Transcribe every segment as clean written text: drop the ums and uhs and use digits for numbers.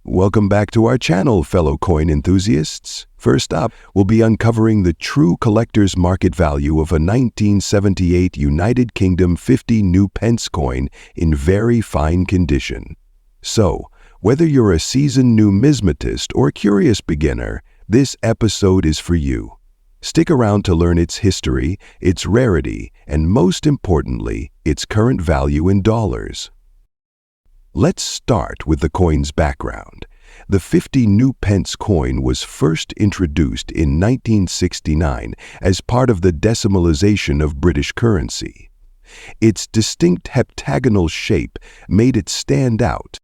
Welcome back to our channel, fellow coin enthusiasts. First up, we'll be uncovering the true collector's market value of a 1978 United Kingdom 50 new pence coin in very fine condition. So, whether you're a seasoned numismatist or curious beginner, this episode is for you. Stick around to learn its history, its rarity, and most importantly, its current value in dollars. Let's start with the coin's background. The 50 new pence coin was first introduced in 1969 as part of the decimalization of British currency. Its distinct heptagonal shape made it stand out,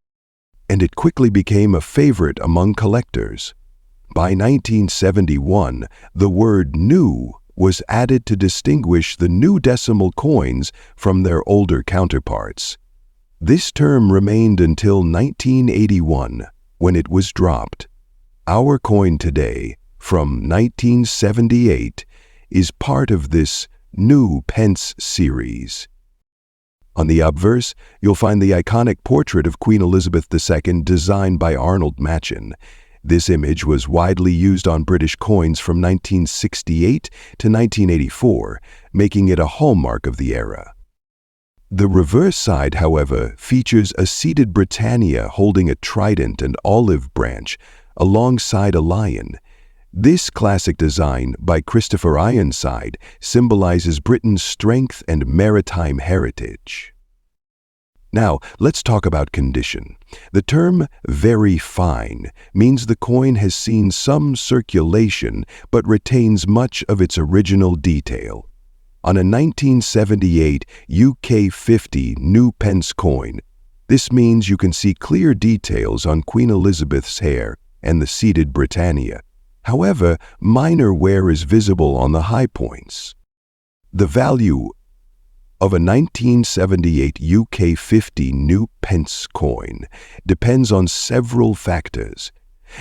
and it quickly became a favorite among collectors. By 1971, the word new was added to distinguish the new decimal coins from their older counterparts. This term remained until 1981, when it was dropped. Our coin today, from 1978, is part of this new pence series. On the obverse, you'll find the iconic portrait of Queen Elizabeth II designed by Arnold Machin. This image was widely used on British coins from 1968 to 1984, making it a hallmark of the era. The reverse side, however, features a seated Britannia holding a trident and olive branch alongside a lion. This classic design by Christopher Ironside symbolizes Britain's strength and maritime heritage. Now, let's talk about condition. The term very fine means the coin has seen some circulation but retains much of its original detail. On a 1978 UK 50 new pence coin, this means you can see clear details on Queen Elizabeth's hair and the seated Britannia. However, minor wear is visible on the high points. The value of a 1978 UK 50 new pence coin depends on several factors.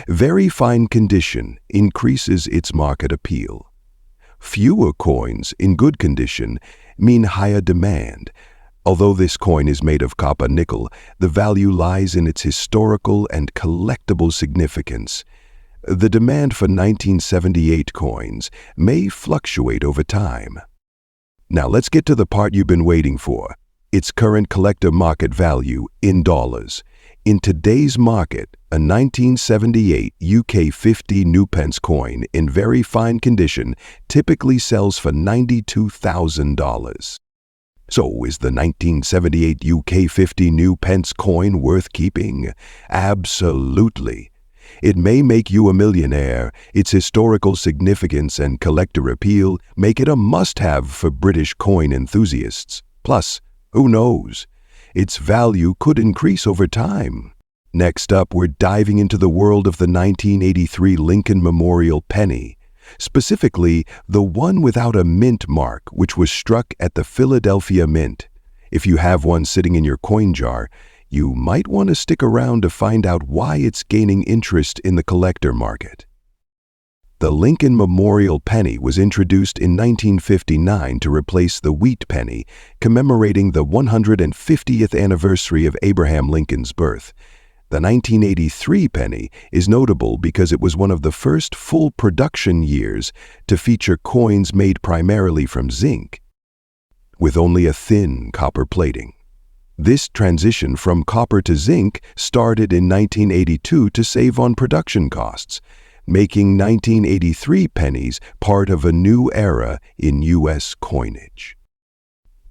Very fine condition increases its market appeal. Fewer coins in good condition mean higher demand. Although this coin is made of copper nickel, the value lies in its historical and collectible significance. The demand for 1978 coins may fluctuate over time. Now let's get to the part you've been waiting for, its current collector market value in dollars. In today's market, a 1978 UK 50 new pence coin in very fine condition typically sells for $92,000. So is the 1978 UK 50 new pence coin worth keeping? Absolutely. It may make you a millionaire. Its historical significance and collector appeal make it a must-have for British coin enthusiasts. Plus, who knows? Its value could increase over time. Next up, we're diving into the world of the 1983 Lincoln Memorial penny, specifically the one without a mint mark, which was struck at the Philadelphia Mint. If you have one sitting in your coin jar, you might want to stick around to find out why it's gaining interest in the collector market. The Lincoln Memorial penny was introduced in 1959 to replace the wheat penny, commemorating the 150th anniversary of Abraham Lincoln's birth. The 1983 penny is notable because it was one of the first full production years to feature coins made primarily from zinc, with only a thin copper plating. This transition from copper to zinc started in 1982 to save on production costs, making 1983 pennies part of a new era in U.S. coinage.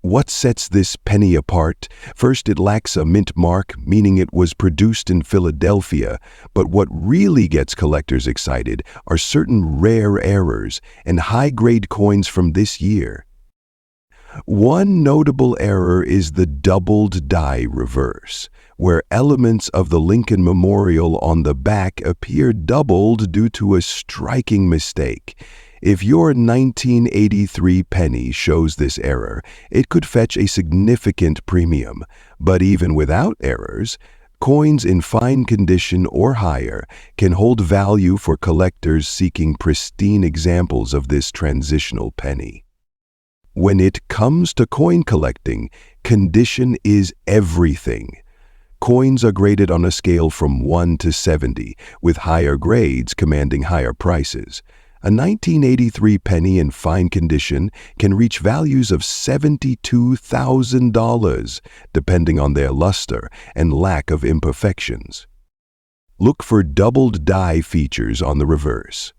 What sets this penny apart? First, it lacks a mint mark, meaning it was produced in Philadelphia, but what really gets collectors excited are certain rare errors and high-grade coins from this year. One notable error is the doubled die reverse, where elements of the Lincoln Memorial on the back appear doubled due to a striking mistake. If your 1983 penny shows this error, it could fetch a significant premium. But even without errors, coins in fine condition or higher can hold value for collectors seeking pristine examples of this transitional penny. When it comes to coin collecting, condition is everything. Coins are graded on a scale from 1 to 70, with higher grades commanding higher prices. A 1983 penny in fine condition can reach values of $72,000, depending on their luster and lack of imperfections. Look for doubled die features on the reverse.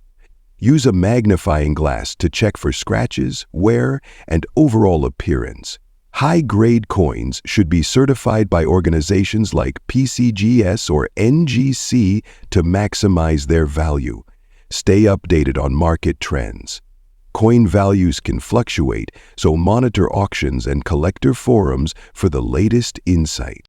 Use a magnifying glass to check for scratches, wear, and overall appearance. High-grade coins should be certified by organizations like PCGS or NGC to maximize their value. Stay updated on market trends. Coin values can fluctuate, so monitor auctions and collector forums for the latest insight.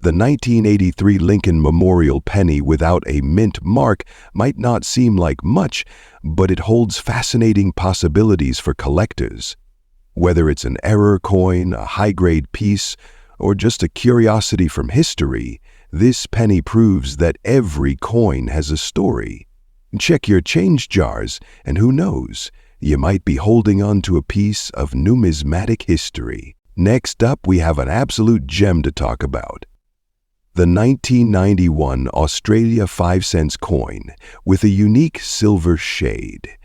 The 1983 Lincoln Memorial penny without a mint mark might not seem like much, but it holds fascinating possibilities for collectors. Whether it's an error coin, a high-grade piece, or just a curiosity from history, this penny proves that every coin has a story. Check your change jars, and who knows, you might be holding on to a piece of numismatic history. Next up, we have an absolute gem to talk about. The 1991 Australia 5-cent coin with a unique silver shade.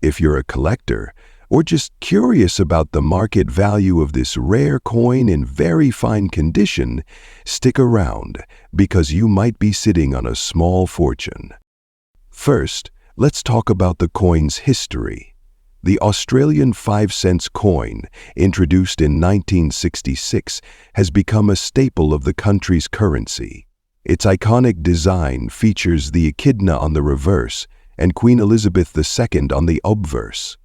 If you're a collector, or just curious about the market value of this rare coin in very fine condition, stick around because you might be sitting on a small fortune. First, let's talk about the coin's history. The Australian 5-cent coin, introduced in 1966, has become a staple of the country's currency. Its iconic design features the echidna on the reverse and Queen Elizabeth II on the obverse.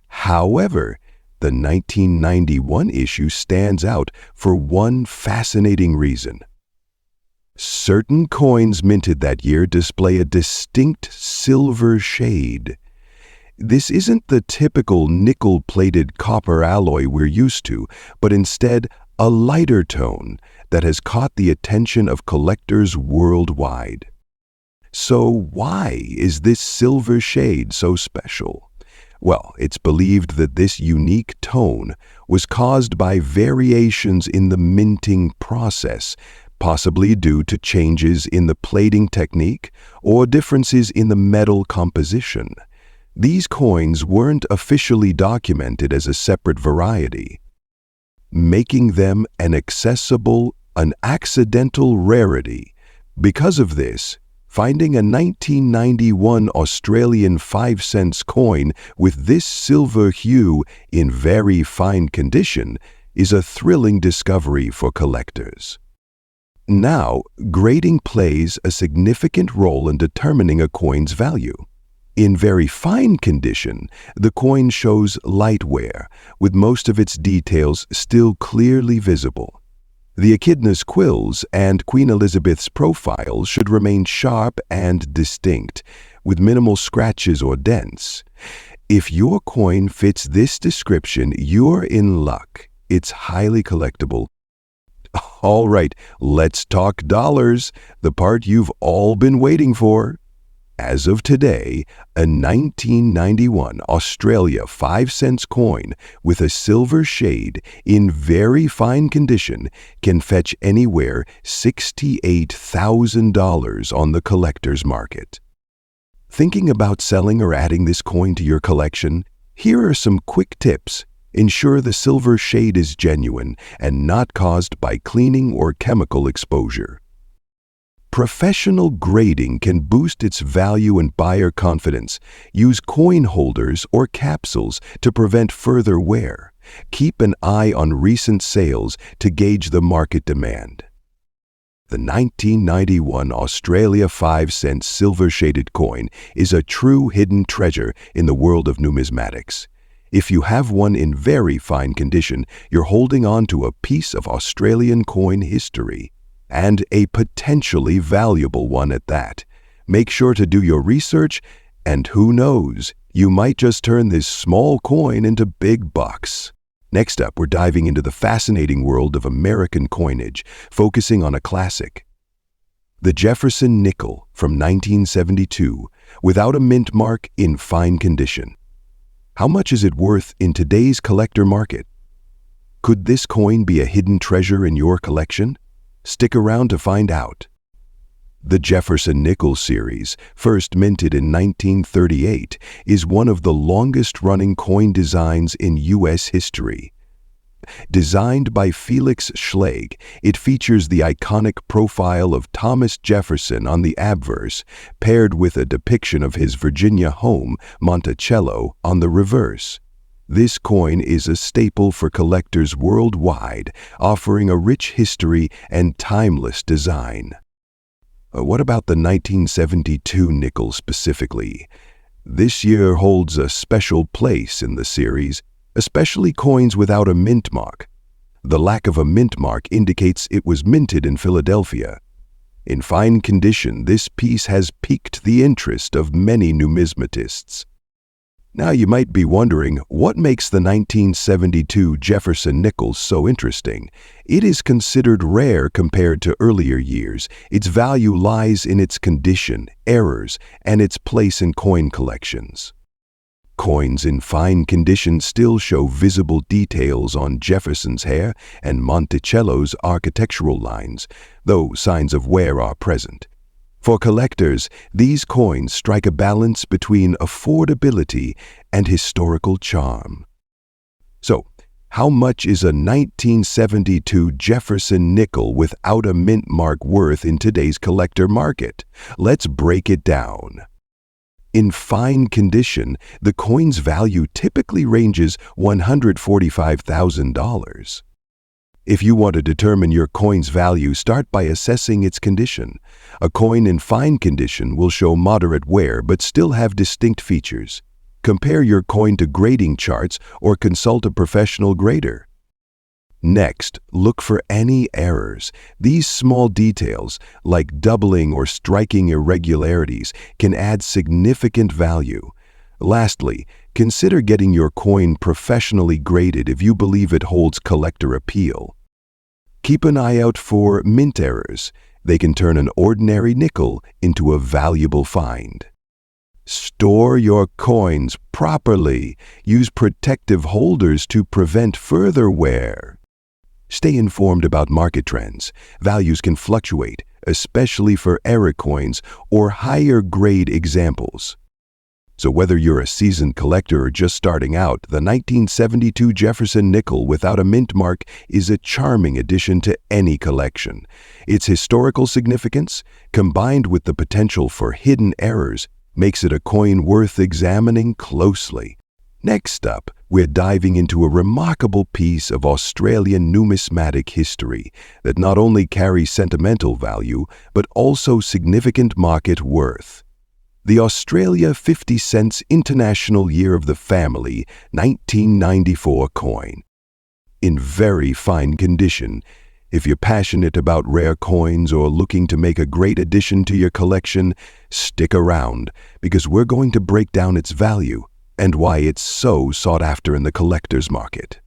However, the 1991 issue stands out for one fascinating reason. Certain coins minted that year display a distinct silver shade. This isn't the typical nickel-plated copper alloy we're used to, but instead a lighter tone that has caught the attention of collectors worldwide. So why is this silver shade so special? Well, it's believed that this unique tone was caused by variations in the minting process, possibly due to changes in the plating technique or differences in the metal composition. These coins weren't officially documented as a separate variety, making them an accidental rarity. Because of this, finding a 1991 Australian 5-cent coin with this silver hue in very fine condition is a thrilling discovery for collectors. Now, grading plays a significant role in determining a coin's value. In very fine condition, the coin shows light wear, with most of its details still clearly visible. The echidna's quills and Queen Elizabeth's profile should remain sharp and distinct, with minimal scratches or dents. If your coin fits this description, you're in luck. It's highly collectible. All right, let's talk dollars, the part you've all been waiting for. As of today, a 1991 Australia 5-cent coin with a silver shade in very fine condition can fetch anywhere $68,000 on the collector's market. Thinking about selling or adding this coin to your collection? Here are some quick tips. Ensure the silver shade is genuine and not caused by cleaning or chemical exposure. Professional grading can boost its value and buyer confidence. Use coin holders or capsules to prevent further wear. Keep an eye on recent sales to gauge the market demand. The 1991 Australia 5-cent silver-shaded coin is a true hidden treasure in the world of numismatics. If you have one in very fine condition, you're holding on to a piece of Australian coin history. And a potentially valuable one at that. Make sure to do your research, and who knows, you might just turn this small coin into big bucks. Next up, we're diving into the fascinating world of American coinage, focusing on a classic. The Jefferson nickel from 1972, without a mint mark, in fine condition. How much is it worth in today's collector market? Could this coin be a hidden treasure in your collection? Stick around to find out. The Jefferson Nickel series, first minted in 1938, is one of the longest-running coin designs in U.S. history. Designed by Felix Schlegel, it features the iconic profile of Thomas Jefferson on the obverse, paired with a depiction of his Virginia home, Monticello, on the reverse. This coin is a staple for collectors worldwide, offering a rich history and timeless design. What about the 1972 nickel specifically? This year holds a special place in the series, especially coins without a mint mark. The lack of a mint mark indicates it was minted in Philadelphia. In fine condition, this piece has piqued the interest of many numismatists. Now you might be wondering, what makes the 1972 Jefferson nickel so interesting? It is considered rare compared to earlier years. Its value lies in its condition, errors, and its place in coin collections. Coins in fine condition still show visible details on Jefferson's hair and Monticello's architectural lines, though signs of wear are present. For collectors, these coins strike a balance between affordability and historical charm. So, how much is a 1972 Jefferson nickel without a mint mark worth in today's collector market? Let's break it down. In fine condition, the coin's value typically ranges $145,000. If you want to determine your coin's value, start by assessing its condition. A coin in fine condition will show moderate wear but still have distinct features. Compare your coin to grading charts or consult a professional grader. Next, look for any errors. These small details, like doubling or striking irregularities, can add significant value. Lastly, consider getting your coin professionally graded if you believe it holds collector appeal. Keep an eye out for mint errors. They can turn an ordinary nickel into a valuable find. Store your coins properly. Use protective holders to prevent further wear. Stay informed about market trends. Values can fluctuate, especially for error coins or higher grade examples. So whether you're a seasoned collector or just starting out, the 1972 Jefferson nickel without a mint mark is a charming addition to any collection. Its historical significance, combined with the potential for hidden errors, makes it a coin worth examining closely. Next up, we're diving into a remarkable piece of Australian numismatic history that not only carries sentimental value, but also significant market worth. The Australia 50 cents International Year of the Family 1994 coin. In very fine condition. If you're passionate about rare coins or looking to make a great addition to your collection, stick around because we're going to break down its value and why it's so sought after in the collector's market.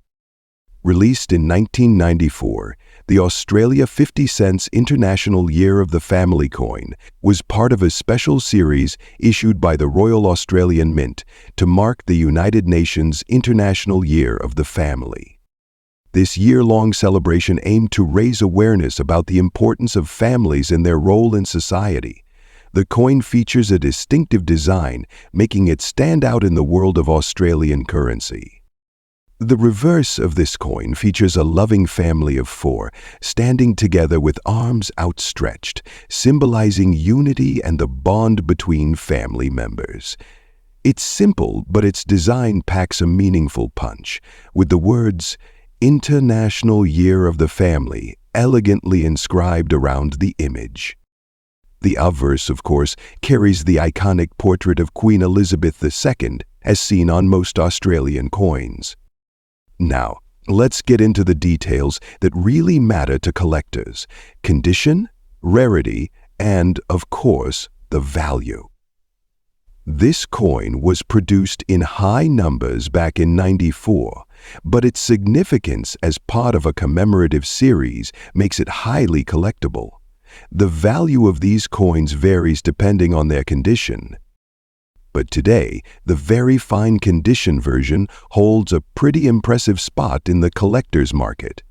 Released in 1994, the Australia 50 cents International Year of the Family coin was part of a special series issued by the Royal Australian Mint to mark the United Nations International Year of the Family. This year-long celebration aimed to raise awareness about the importance of families and their role in society. The coin features a distinctive design, making it stand out in the world of Australian currency. The reverse of this coin features a loving family of four, standing together with arms outstretched, symbolizing unity and the bond between family members. It's simple, but its design packs a meaningful punch, with the words, International Year of the Family, elegantly inscribed around the image. The obverse, of course, carries the iconic portrait of Queen Elizabeth II, as seen on most Australian coins. Now, let's get into the details that really matter to collectors: condition, rarity, and, of course, the value. This coin was produced in high numbers back in '94, but its significance as part of a commemorative series makes it highly collectible. The value of these coins varies depending on their condition. But today, the very fine condition version holds a pretty impressive spot in the collector's market.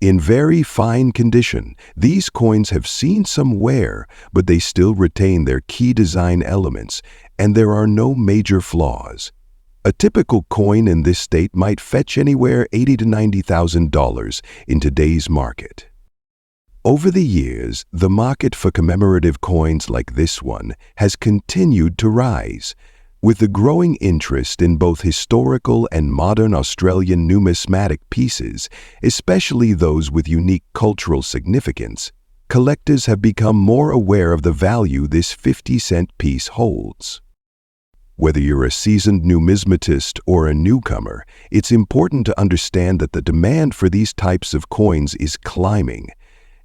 In very fine condition, these coins have seen some wear, but they still retain their key design elements, and there are no major flaws. A typical coin in this state might fetch anywhere $80,000 to $90,000 in today's market. Over the years, the market for commemorative coins like this one has continued to rise. With the growing interest in both historical and modern Australian numismatic pieces, especially those with unique cultural significance, collectors have become more aware of the value this 50-cent piece holds. Whether you're a seasoned numismatist or a newcomer, it's important to understand that the demand for these types of coins is climbing.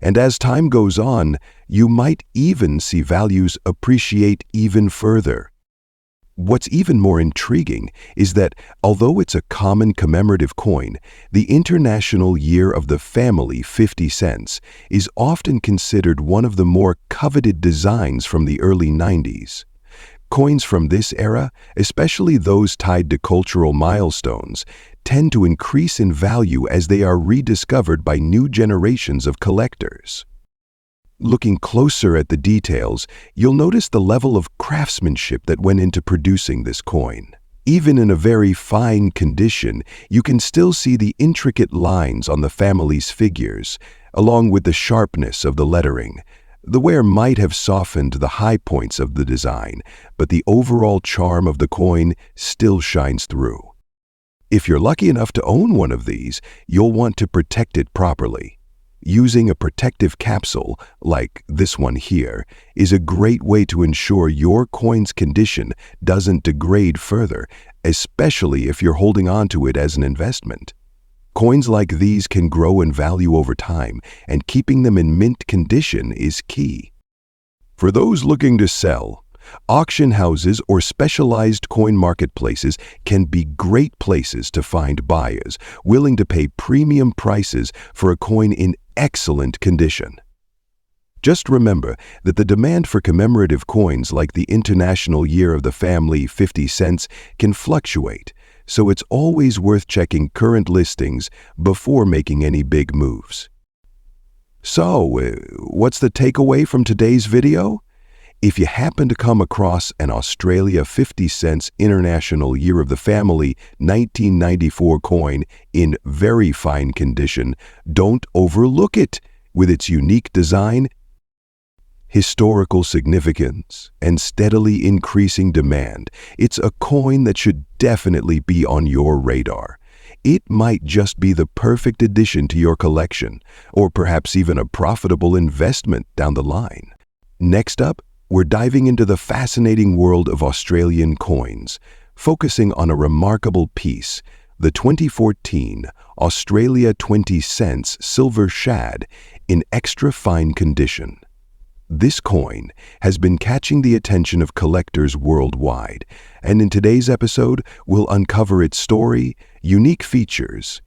And as time goes on, you might even see values appreciate even further. What's even more intriguing is that, although it's a common commemorative coin, the International Year of the Family 50 cents is often considered one of the more coveted designs from the early 90s. Coins from this era, especially those tied to cultural milestones, tend to increase in value as they are rediscovered by new generations of collectors. Looking closer at the details, you'll notice the level of craftsmanship that went into producing this coin. Even in a very fine condition, you can still see the intricate lines on the family's figures, along with the sharpness of the lettering. The wear might have softened the high points of the design, but the overall charm of the coin still shines through. If you're lucky enough to own one of these, you'll want to protect it properly. Using a protective capsule, like this one here, is a great way to ensure your coin's condition doesn't degrade further, especially if you're holding on to it as an investment. Coins like these can grow in value over time, and keeping them in mint condition is key. For those looking to sell, auction houses or specialized coin marketplaces can be great places to find buyers willing to pay premium prices for a coin in excellent condition. Just remember that the demand for commemorative coins like the International Year of the Family 50 cents can fluctuate, so it's always worth checking current listings before making any big moves. So, what's the takeaway from today's video? If you happen to come across an Australia 50 cents International Year of the Family 1994 coin in very fine condition, don't overlook it. With its unique design, historical significance, and steadily increasing demand, it's a coin that should definitely be on your radar. It might just be the perfect addition to your collection, or perhaps even a profitable investment down the line. Next up, we're diving into the fascinating world of Australian coins, focusing on a remarkable piece, the 2014 Australia 20 cents silver shad in extra fine condition. This coin has been catching the attention of collectors worldwide, and in today's episode, we'll uncover its story, unique features,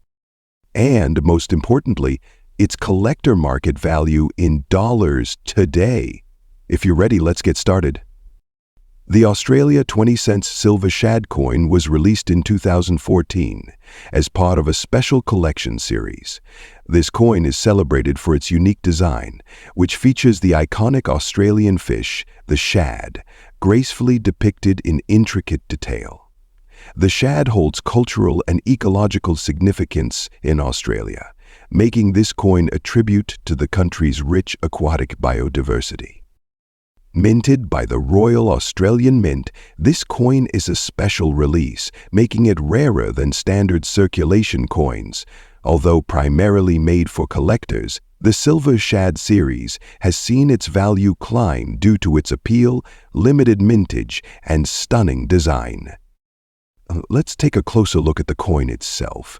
and, most importantly, its collector market value in dollars today. If you're ready, let's get started. The Australia 20 cents silver shad coin was released in 2014 as part of a special collection series. This coin is celebrated for its unique design, which features the iconic Australian fish, the shad, gracefully depicted in intricate detail. The shad holds cultural and ecological significance in Australia, making this coin a tribute to the country's rich aquatic biodiversity. Minted by the Royal Australian Mint, this coin is a special release, making it rarer than standard circulation coins. Although primarily made for collectors, the Silver Shad series has seen its value climb due to its appeal, limited mintage, and stunning design. Let's take a closer look at the coin itself.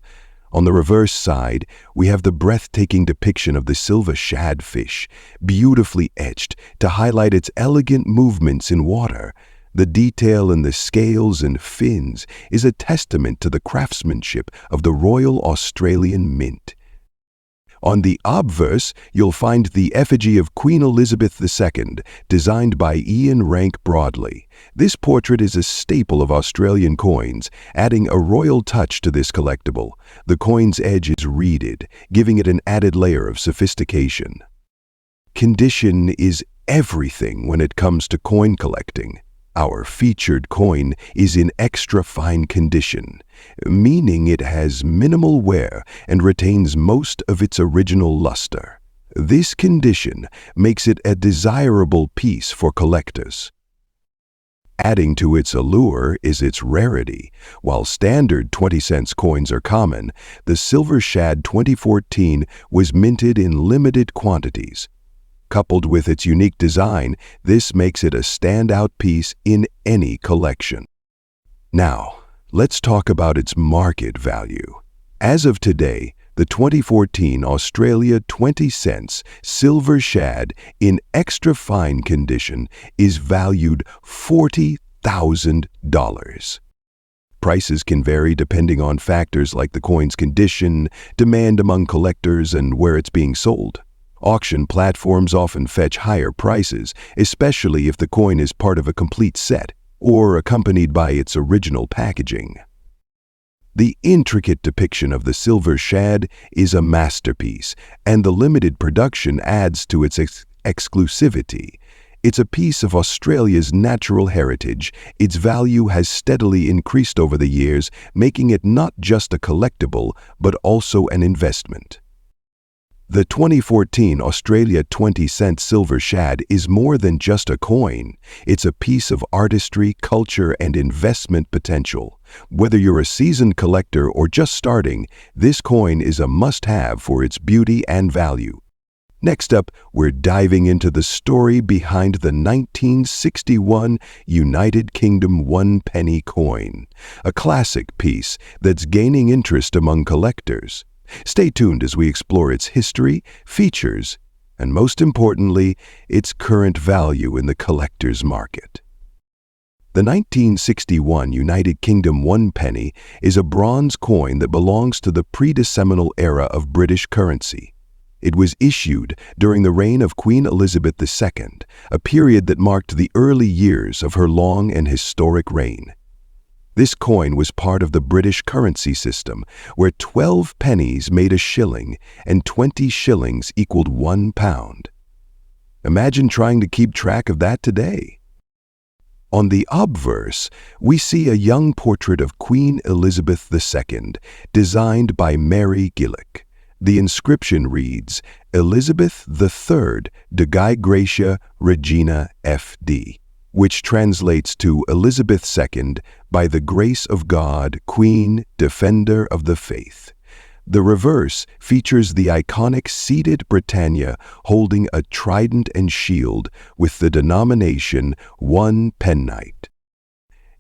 On the reverse side, we have the breathtaking depiction of the silver shad fish, beautifully etched to highlight its elegant movements in water. The detail in the scales and fins is a testament to the craftsmanship of the Royal Australian Mint. On the obverse, you'll find the effigy of Queen Elizabeth II, designed by Ian Rank Broadley. This portrait is a staple of Australian coins, adding a royal touch to this collectible. The coin's edge is reeded, giving it an added layer of sophistication. Condition is everything when it comes to coin collecting. Our featured coin is in extra fine condition, meaning it has minimal wear and retains most of its original luster. This condition makes it a desirable piece for collectors. Adding to its allure is its rarity. While standard 20-cent coins are common, the Silver Shad 2014 was minted in limited quantities. Coupled with its unique design, this makes it a standout piece in any collection. Now, let's talk about its market value. As of today, the 2014 Australia 20 cents Silver Shad in extra fine condition is valued $40,000. Prices can vary depending on factors like the coin's condition, demand among collectors, and where it's being sold. Auction platforms often fetch higher prices, especially if the coin is part of a complete set or accompanied by its original packaging. The intricate depiction of the Silver Shad is a masterpiece, and the limited production adds to its exclusivity. It's a piece of Australia's natural heritage. Its value has steadily increased over the years, making it not just a collectible, but also an investment. The 2014 Australia 20-cent Silver Shad is more than just a coin. It's a piece of artistry, culture, and investment potential. Whether you're a seasoned collector or just starting, this coin is a must-have for its beauty and value. Next up, we're diving into the story behind the 1961 United Kingdom 1-penny coin, a classic piece that's gaining interest among collectors. Stay tuned as we explore its history, features, and most importantly, its current value in the collector's market. The 1961 United Kingdom 1-penny is a bronze coin that belongs to the pre-Decemmenal era of British currency. It was issued during the reign of Queen Elizabeth II, a period that marked the early years of her long and historic reign. This coin was part of the British currency system, where 12 pennies made a shilling and 20 shillings equaled £1. Imagine trying to keep track of that today. On the obverse, we see a young portrait of Queen Elizabeth II, designed by Mary Gillick. The inscription reads, Elizabeth III Dei Gratia Regina F.D., which translates to Elizabeth II, by the grace of God, Queen, Defender of the Faith. The reverse features the iconic seated Britannia holding a trident and shield with the denomination 1 pennite.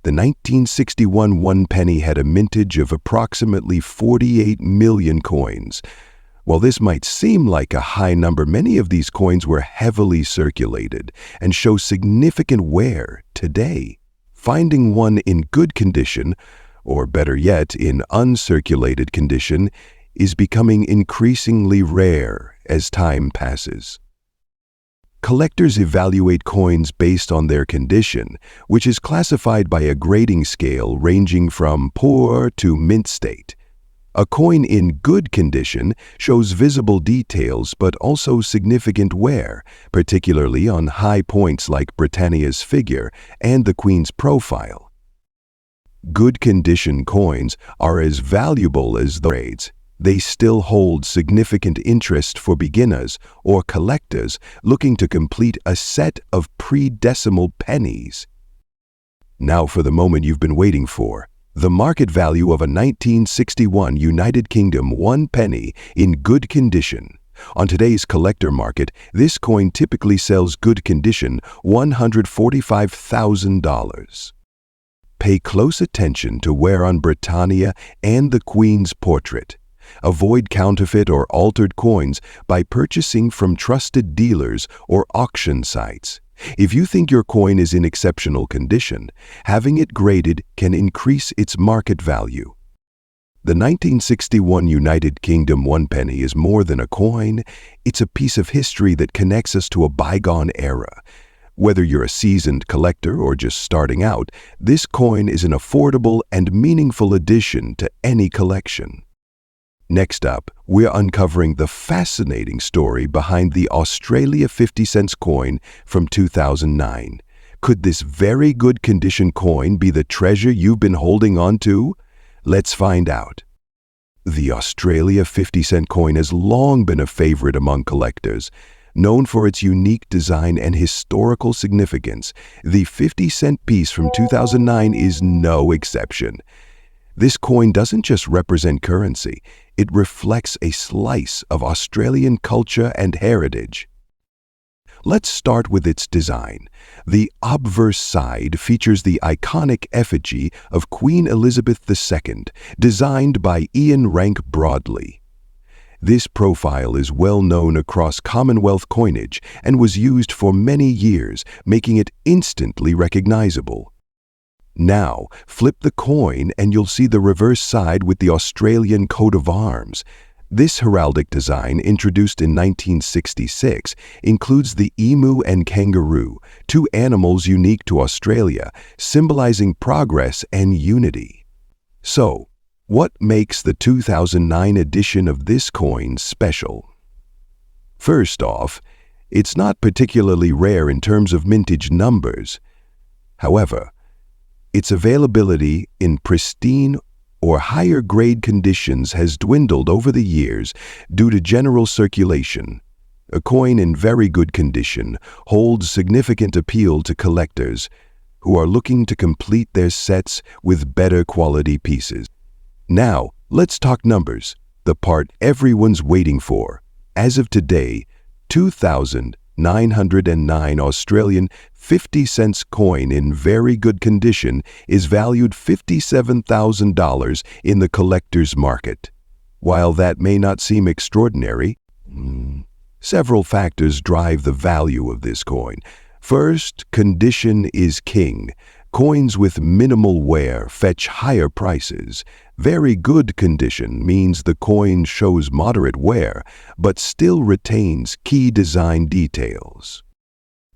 The 1961 1-penny had a mintage of approximately 48 million coins. While this might seem like a high number, many of these coins were heavily circulated and show significant wear today. Finding one in good condition, or better yet, in uncirculated condition, is becoming increasingly rare as time passes. Collectors evaluate coins based on their condition, which is classified by a grading scale ranging from poor to mint state. A coin in good condition shows visible details but also significant wear, particularly on high points like Britannia's figure and the Queen's profile. Good condition coins are as valuable as the grades. They still hold significant interest for beginners or collectors looking to complete a set of pre-decimal pennies. Now for the moment you've been waiting for. The market value of a 1961 United Kingdom 1-penny in good condition. On today's collector market, this coin typically sells good condition $145,000. Pay close attention to wear on Britannia and the Queen's portrait. Avoid counterfeit or altered coins by purchasing from trusted dealers or auction sites. If you think your coin is in exceptional condition, having it graded can increase its market value. The 1961 United Kingdom one penny is more than a coin. It's a piece of history that connects us to a bygone era. Whether you're a seasoned collector or just starting out, this coin is an affordable and meaningful addition to any collection. Next up, we're uncovering the fascinating story behind the Australia 50-cent coin from 2009. Could this very good condition coin be the treasure you've been holding on to? Let's find out. The Australia 50-cent coin has long been a favorite among collectors. Known for its unique design and historical significance, the 50-cent piece from 2009 is no exception. This coin doesn't just represent currency, it reflects a slice of Australian culture and heritage. Let's start with its design. The obverse side features the iconic effigy of Queen Elizabeth II, designed by Ian Rank Broadley. This profile is well known across Commonwealth coinage and was used for many years, making it instantly recognizable. Now, flip the coin and you'll see the reverse side with the Australian coat of arms. This heraldic design, introduced in 1966, includes the emu and kangaroo, two animals unique to Australia, symbolizing progress and unity. So, what makes the 2009 edition of this coin special? First off, it's not particularly rare in terms of mintage numbers. However, its availability in pristine or higher grade conditions has dwindled over the years due to general circulation. A coin in very good condition holds significant appeal to collectors who are looking to complete their sets with better quality pieces. Now, let's talk numbers, the part everyone's waiting for. As of today, 2,909 Australian 50-cent coin in very good condition is valued $57,000 in the collector's market. While that may not seem extraordinary, several factors drive the value of this coin. First, condition is king. Coins with minimal wear fetch higher prices. Very good condition means the coin shows moderate wear, but still retains key design details.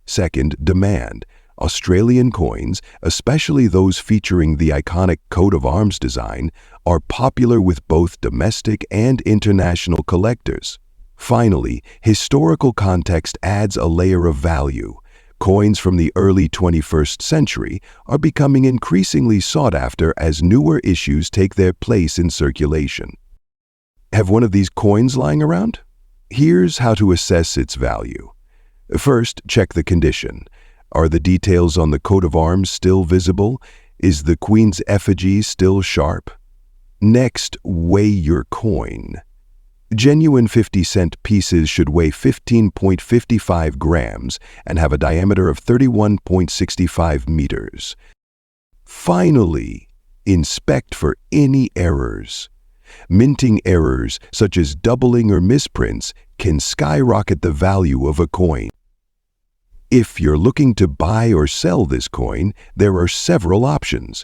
Second, demand. Australian coins, especially those featuring the iconic coat of arms design, are popular with both domestic and international collectors. Finally, historical context adds a layer of value. Coins from the early 21st century are becoming increasingly sought after as newer issues take their place in circulation. Have one of these coins lying around? Here's how to assess its value. First, check the condition. Are the details on the coat of arms still visible? Is the Queen's effigy still sharp? Next, weigh your coin. Genuine 50-cent pieces should weigh 15.55 grams and have a diameter of 31.65 meters. Finally, inspect for any errors. Minting errors, such as doubling or misprints, can skyrocket the value of a coin. If you're looking to buy or sell this coin, there are several options.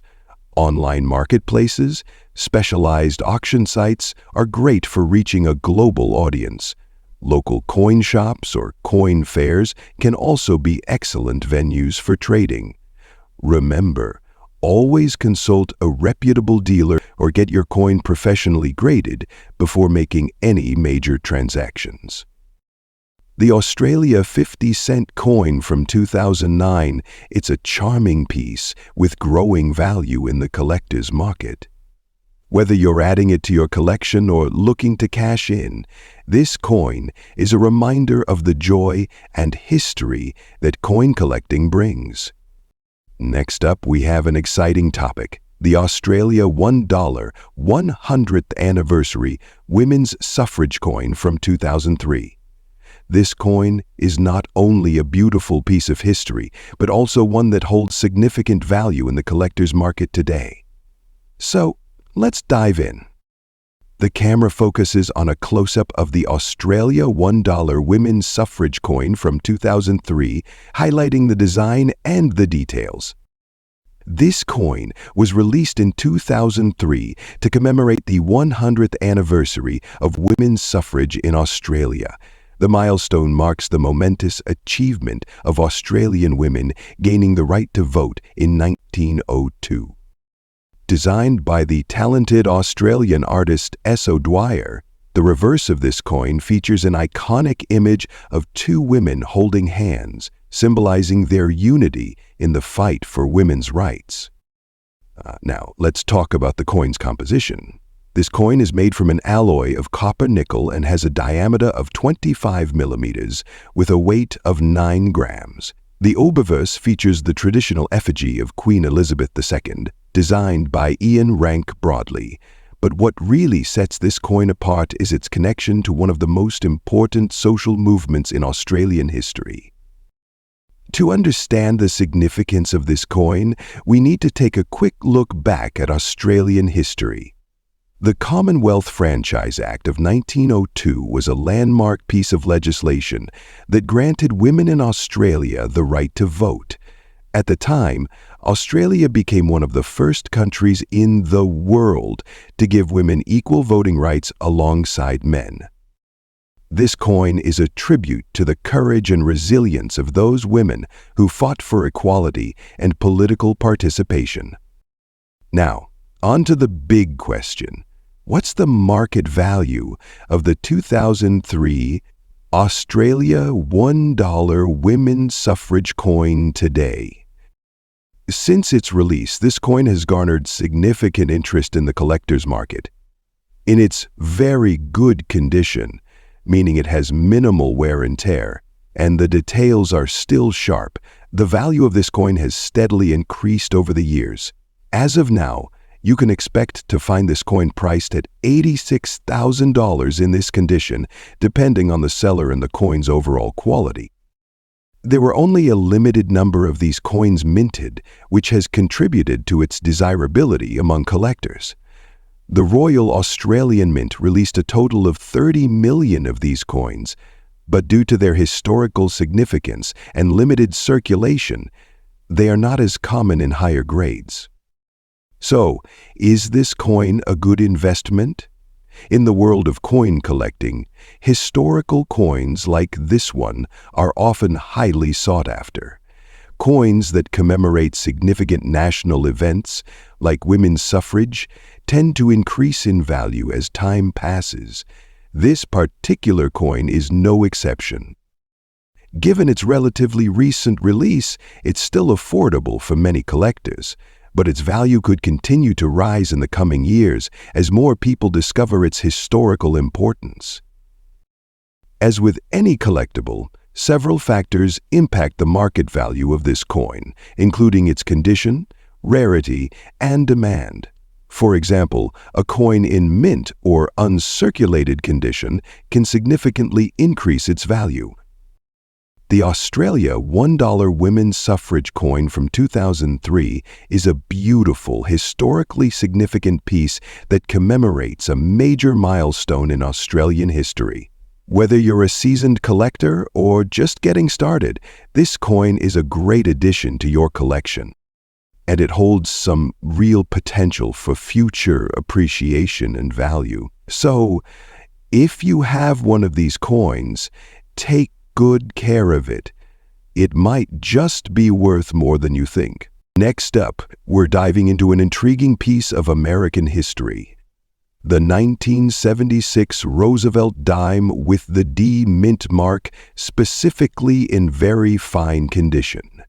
Online marketplaces, specialized auction sites are great for reaching a global audience. Local coin shops or coin fairs can also be excellent venues for trading. Remember, always consult a reputable dealer or get your coin professionally graded before making any major transactions. The Australia 50-cent coin from 2009, it's a charming piece with growing value in the collector's market. Whether you're adding it to your collection or looking to cash in, this coin is a reminder of the joy and history that coin collecting brings. Next up, we have an exciting topic: the Australia $1 100th anniversary women's suffrage coin from 2003. This coin is not only a beautiful piece of history, but also one that holds significant value in the collector's market today. So, let's dive in. The camera focuses on a close-up of the Australia $1 women's suffrage coin from 2003, highlighting the design and the details. This coin was released in 2003 to commemorate the 100th anniversary of women's suffrage in Australia. The milestone marks the momentous achievement of Australian women gaining the right to vote in 1902. Designed by the talented Australian artist S. O'Dwyer, the reverse of this coin features an iconic image of two women holding hands, symbolizing their unity in the fight for women's rights. Now, let's talk about the coin's composition. This coin is made from an alloy of copper nickel and has a diameter of 25 millimeters with a weight of 9 grams. The obverse features the traditional effigy of Queen Elizabeth II, designed by Ian Rank Broadley. But what really sets this coin apart is its connection to one of the most important social movements in Australian history. To understand the significance of this coin, we need to take a quick look back at Australian history. The Commonwealth Franchise Act of 1902 was a landmark piece of legislation that granted women in Australia the right to vote. At the time, Australia became one of the first countries in the world to give women equal voting rights alongside men. This coin is a tribute to the courage and resilience of those women who fought for equality and political participation. Now, on to the big question. What's the market value of the 2003 Australia $1 women's suffrage coin today? Since its release, this coin has garnered significant interest in the collector's market. In its very good condition, meaning it has minimal wear and tear, and the details are still sharp, the value of this coin has steadily increased over the years. As of now, you can expect to find this coin priced at $86,000 in this condition, depending on the seller and the coin's overall quality. There were only a limited number of these coins minted, which has contributed to its desirability among collectors. The Royal Australian Mint released a total of 30 million of these coins, but due to their historical significance and limited circulation, they are not as common in higher grades. So, is this coin a good investment? In the world of coin collecting, historical coins like this one are often highly sought after. Coins that commemorate significant national events, like women's suffrage, tend to increase in value as time passes. This particular coin is no exception. Given its relatively recent release, it's still affordable for many collectors, but its value could continue to rise in the coming years as more people discover its historical importance. As with any collectible, several factors impact the market value of this coin, including its condition, rarity, and demand. For example, a coin in mint or uncirculated condition can significantly increase its value. The Australia $1 women's suffrage coin from 2003 is a beautiful, historically significant piece that commemorates a major milestone in Australian history. Whether you're a seasoned collector or just getting started, this coin is a great addition to your collection. And it holds some real potential for future appreciation and value. So, if you have one of these coins, take good care of it. It might just be worth more than you think. Next up, we're diving into an intriguing piece of American history. The 1976 Roosevelt dime with the D mint mark, specifically in very fine condition.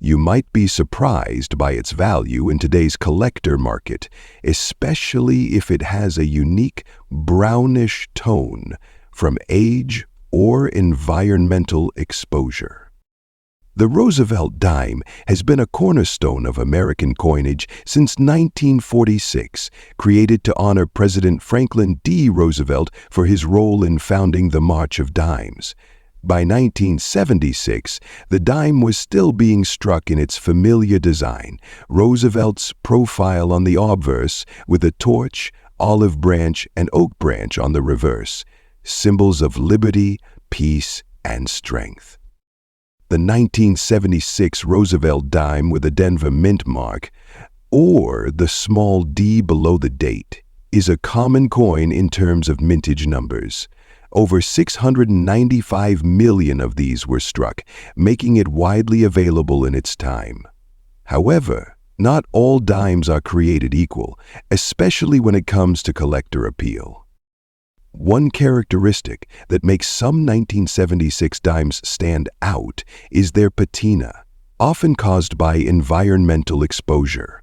You might be surprised by its value in today's collector market, especially if it has a unique brownish tone from age or environmental exposure. The Roosevelt dime has been a cornerstone of American coinage since 1946, created to honor President Franklin D. Roosevelt for his role in founding the March of Dimes. By 1976, the dime was still being struck in its familiar design, Roosevelt's profile on the obverse with a torch, olive branch, and oak branch on the reverse, symbols of liberty, peace, and strength. the 1976 Roosevelt dime with a Denver mint mark, or the small d below the date, is a common coin in terms of mintage numbers. Over 695 million of these were struck, making it widely available in its time. However, not all dimes are created equal, especially when it comes to collector appeal. One characteristic that makes some 1976 dimes stand out is their patina, often caused by environmental exposure.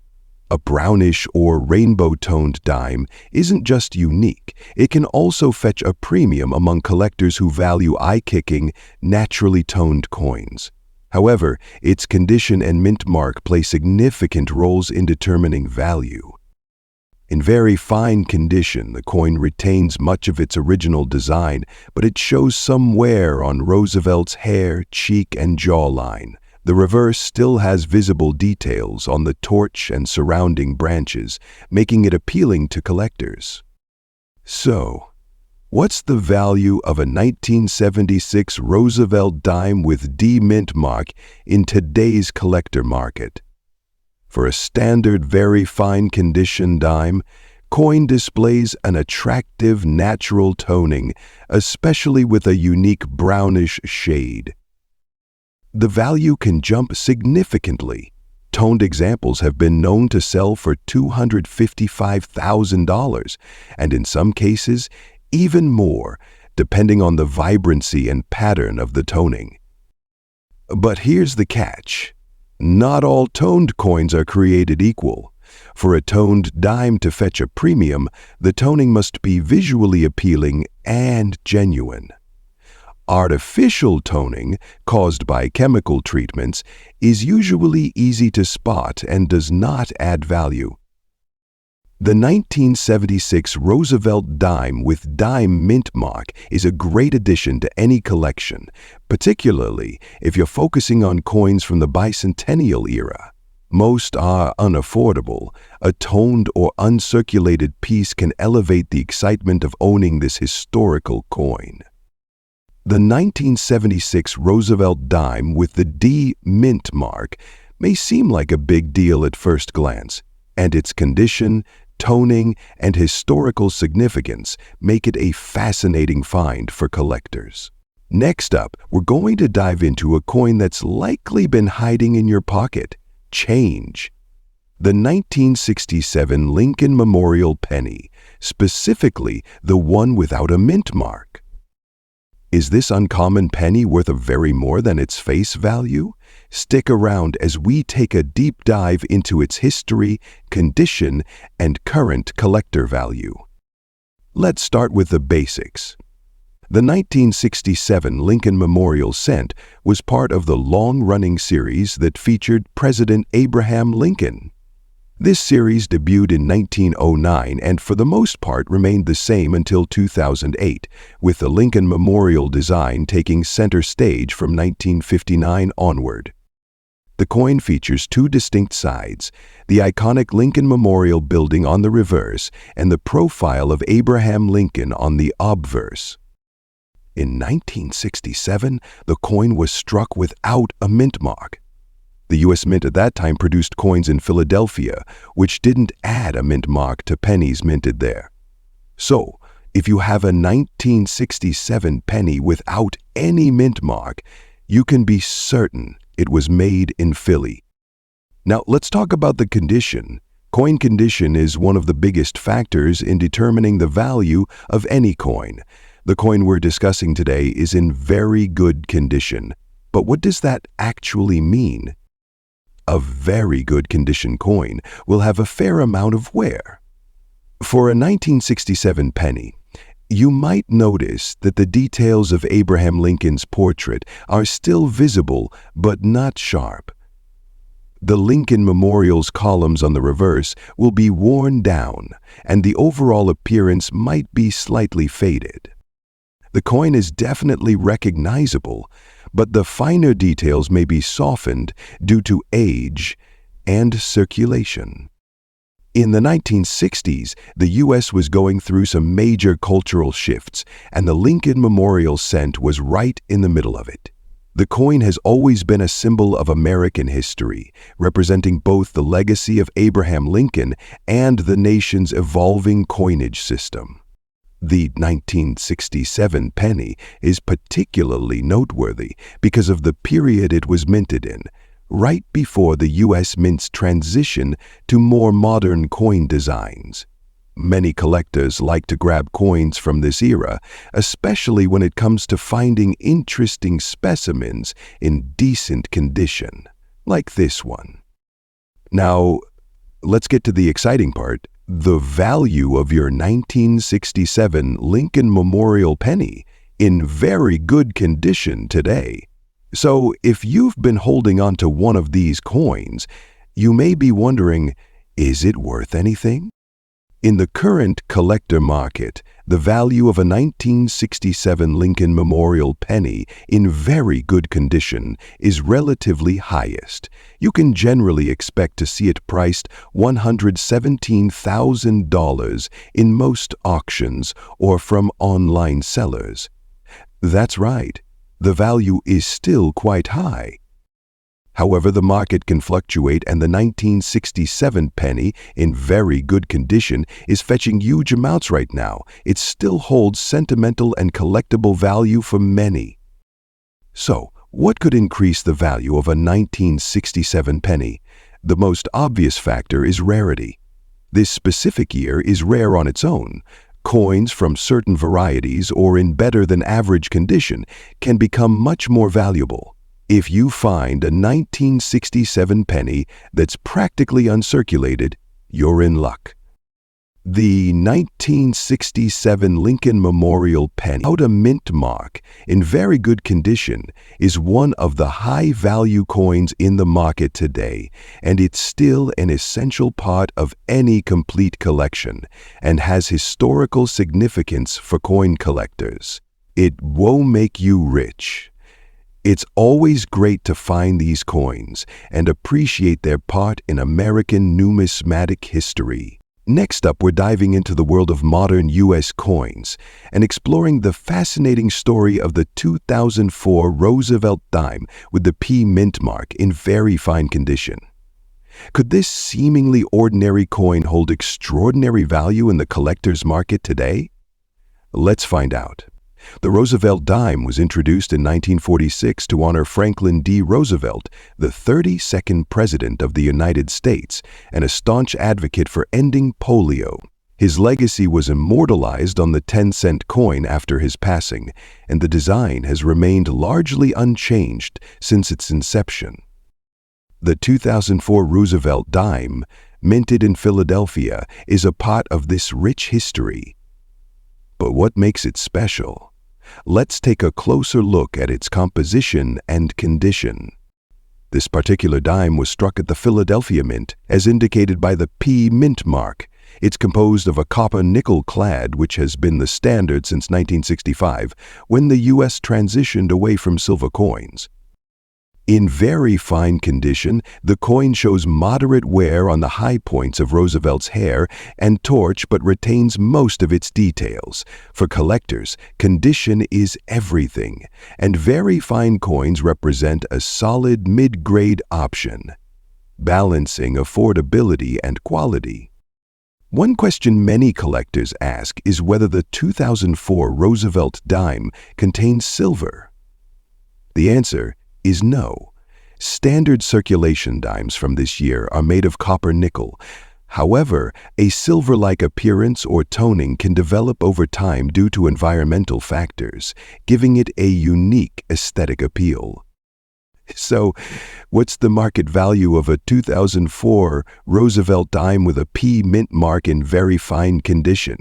A brownish or rainbow-toned dime isn't just unique, it can also fetch a premium among collectors who value eye-kicking, naturally toned coins. However, its condition and mint mark play significant roles in determining value. In very fine condition, the coin retains much of its original design, but it shows some wear on Roosevelt's hair, cheek, and jawline. The reverse still has visible details on the torch and surrounding branches, making it appealing to collectors. So, what's the value of a 1976 Roosevelt dime with D mint mark in today's collector market? For a standard very fine condition dime, coin displays an attractive natural toning, especially with a unique brownish shade. The value can jump significantly. Toned examples have been known to sell for $255,000, and in some cases, even more, depending on the vibrancy and pattern of the toning. But here's the catch. Not all toned coins are created equal. For a toned dime to fetch a premium, the toning must be visually appealing and genuine. Artificial toning, caused by chemical treatments, is usually easy to spot and does not add value. The 1976 Roosevelt dime with dime mint mark is a great addition to any collection, particularly if you're focusing on coins from the bicentennial era. Most are unaffordable. A toned or uncirculated piece can elevate the excitement of owning this historical coin. The 1976 Roosevelt dime with the D mint mark may seem like a big deal at first glance, and its condition, toning, and historical significance make it a fascinating find for collectors. Next up, we're going to dive into a coin that's likely been hiding in your pocket: change. The 1967 Lincoln Memorial penny, specifically the one without a mint mark. Is this uncommon penny worth a very more than its face value? Stick around as we take a deep dive into its history, condition, and current collector value. Let's start with the basics. The 1967 Lincoln Memorial cent was part of the long-running series that featured President Abraham Lincoln. This series debuted in 1909 and for the most part remained the same until 2008, with the Lincoln Memorial design taking center stage from 1959 onward. The coin features two distinct sides, the iconic Lincoln Memorial building on the reverse and the profile of Abraham Lincoln on the obverse. In 1967, the coin was struck without a mint mark. The U.S. Mint at that time produced coins in Philadelphia, which didn't add a mint mark to pennies minted there. So, if you have a 1967 penny without any mint mark, you can be certain it was made in Philly. Now, let's talk about the condition. Coin condition is one of the biggest factors in determining the value of any coin. The coin we're discussing today is in very good condition. But what does that actually mean? A very good condition coin will have a fair amount of wear. For a 1967 penny, you might notice that the details of Abraham Lincoln's portrait are still visible but not sharp. The Lincoln Memorial's columns on the reverse will be worn down, and the overall appearance might be slightly faded. The coin is definitely recognizable, but the finer details may be softened due to age and circulation. In the 1960s, the U.S. was going through some major cultural shifts, and the Lincoln Memorial cent was right in the middle of it. The coin has always been a symbol of American history, representing both the legacy of Abraham Lincoln and the nation's evolving coinage system. The 1967 penny is particularly noteworthy because of the period it was minted in, right before the U.S. Mint's transition to more modern coin designs. Many collectors like to grab coins from this era, especially when it comes to finding interesting specimens in decent condition, like this one. Now, let's get to the exciting part, the value of your 1967 Lincoln Memorial penny in very good condition today. So, if you've been holding on to one of these coins, you may be wondering, is it worth anything? In the current collector market, the value of a 1967 Lincoln Memorial penny in very good condition is relatively highest. You can generally expect to see it priced $117,000 in most auctions or from online sellers. That's right, the value is still quite high. However, the market can fluctuate, and the 1967 penny, in very good condition, is fetching huge amounts right now. It still holds sentimental and collectible value for many. So, what could increase the value of a 1967 penny? The most obvious factor is rarity. This specific year is rare on its own. Coins from certain varieties or in better than average condition can become much more valuable. If you find a 1967 penny that's practically uncirculated, you're in luck. The 1967 Lincoln Memorial penny without a mint mark in very good condition is one of the high-value coins in the market today, and it's still an essential part of any complete collection and has historical significance for coin collectors. It won't make you rich. It's always great to find these coins and appreciate their part in American numismatic history. Next up, we're diving into the world of modern U.S. coins and exploring the fascinating story of the 2004 Roosevelt dime with the P mint mark in very fine condition. Could this seemingly ordinary coin hold extraordinary value in the collector's market today? Let's find out. The Roosevelt dime was introduced in 1946 to honor Franklin D. Roosevelt, the 32nd President of the United States and a staunch advocate for ending polio. His legacy was immortalized on the 10-cent coin after his passing, and the design has remained largely unchanged since its inception. The 2004 Roosevelt dime, minted in Philadelphia, is a part of this rich history. But what makes it special? Let's take a closer look at its composition and condition. This particular dime was struck at the Philadelphia Mint, as indicated by the P mint mark. It's composed of a copper nickel clad, which has been the standard since 1965, when the U.S. transitioned away from silver coins. In very fine condition, the coin shows moderate wear on the high points of Roosevelt's hair and torch, but retains most of its details. For collectors, condition is everything, and very fine coins represent a solid mid-grade option, balancing affordability and quality. One question many collectors ask is whether the 2004 Roosevelt dime contains silver. The answer is no. Standard circulation dimes from this year are made of copper nickel. However, a silver-like appearance or toning can develop over time due to environmental factors, giving it a unique aesthetic appeal. So, what's the market value of a 2004 Roosevelt dime with a P mint mark in very fine condition?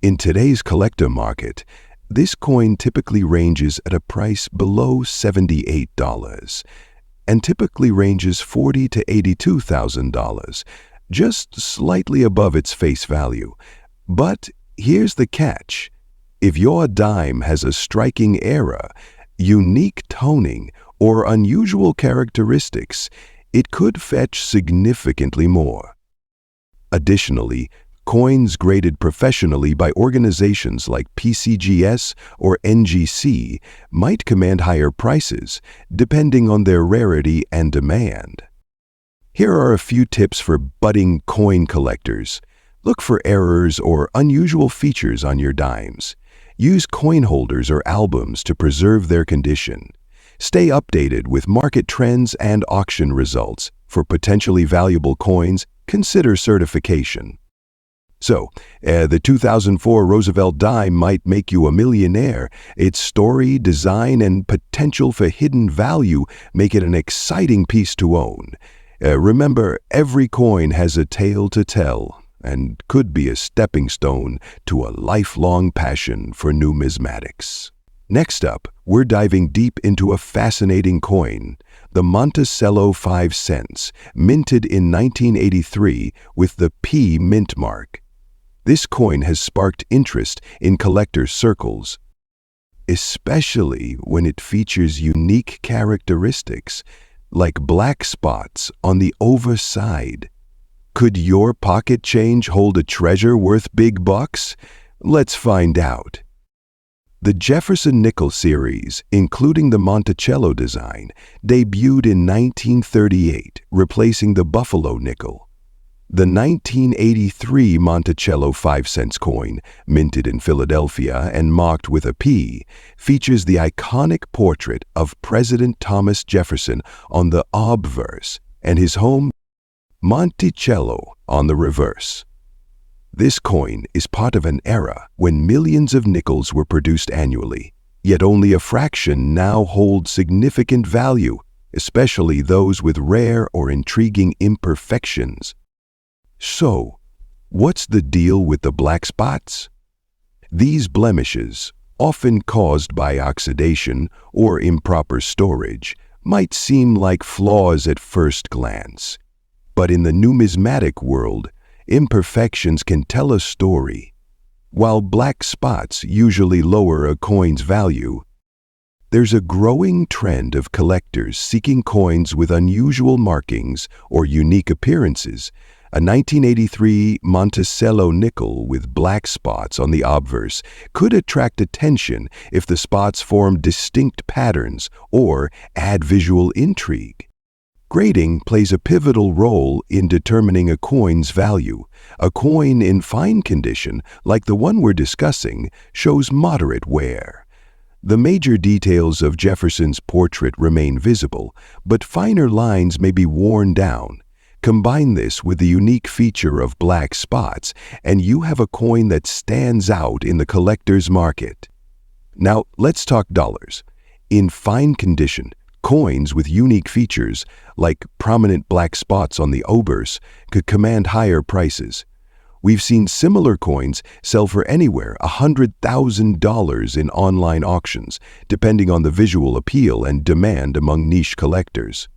In today's collector market, this coin typically ranges at a price below $78 and typically ranges $40,000 to $82,000, just slightly above its face value. But here's the catch. If your dime has a striking era, unique toning, or unusual characteristics, it could fetch significantly more. Additionally, Coins graded professionally by organizations like PCGS or NGC might command higher prices, depending on their rarity and demand. Here are a few tips for budding coin collectors. Look for errors or unusual features on your dimes. Use coin holders or albums to preserve their condition. Stay updated with market trends and auction results. For potentially valuable coins, consider certification. So, the 2004 Roosevelt dime might make you a millionaire. Its story, design, and potential for hidden value make it an exciting piece to own. Remember, every coin has a tale to tell and could be a stepping stone to a lifelong passion for numismatics. Next up, we're diving deep into a fascinating coin, the Monticello 5 cents, minted in 1983 with the P mint mark. This coin has sparked interest in collector circles, especially when it features unique characteristics like black spots on the overside. Could your pocket change hold a treasure worth big bucks? Let's find out. The Jefferson nickel series, including the Monticello design, debuted in 1938, replacing the Buffalo nickel. The 1983 Monticello 5 cents coin, minted in Philadelphia and marked with a P, features the iconic portrait of President Thomas Jefferson on the obverse and his home, Monticello, on the reverse. This coin is part of an era when millions of nickels were produced annually, yet only a fraction now hold significant value, especially those with rare or intriguing imperfections. So, what's the deal with the black spots? These blemishes, often caused by oxidation or improper storage, might seem like flaws at first glance. But in the numismatic world, imperfections can tell a story. While black spots usually lower a coin's value, there's a growing trend of collectors seeking coins with unusual markings or unique appearances. A 1983 Monticello nickel with black spots on the obverse could attract attention if the spots form distinct patterns or add visual intrigue. Grading plays a pivotal role in determining a coin's value. A coin in fine condition, like the one we're discussing, shows moderate wear. The major details of Jefferson's portrait remain visible, but finer lines may be worn down. Combine this with the unique feature of black spots, and you have a coin that stands out in the collector's market. Now, let's talk dollars. In fine condition, coins with unique features, like prominent black spots on the obverse, could command higher prices. We've seen similar coins sell for anywhere $100,000 in online auctions, depending on the visual appeal and demand among niche collectors.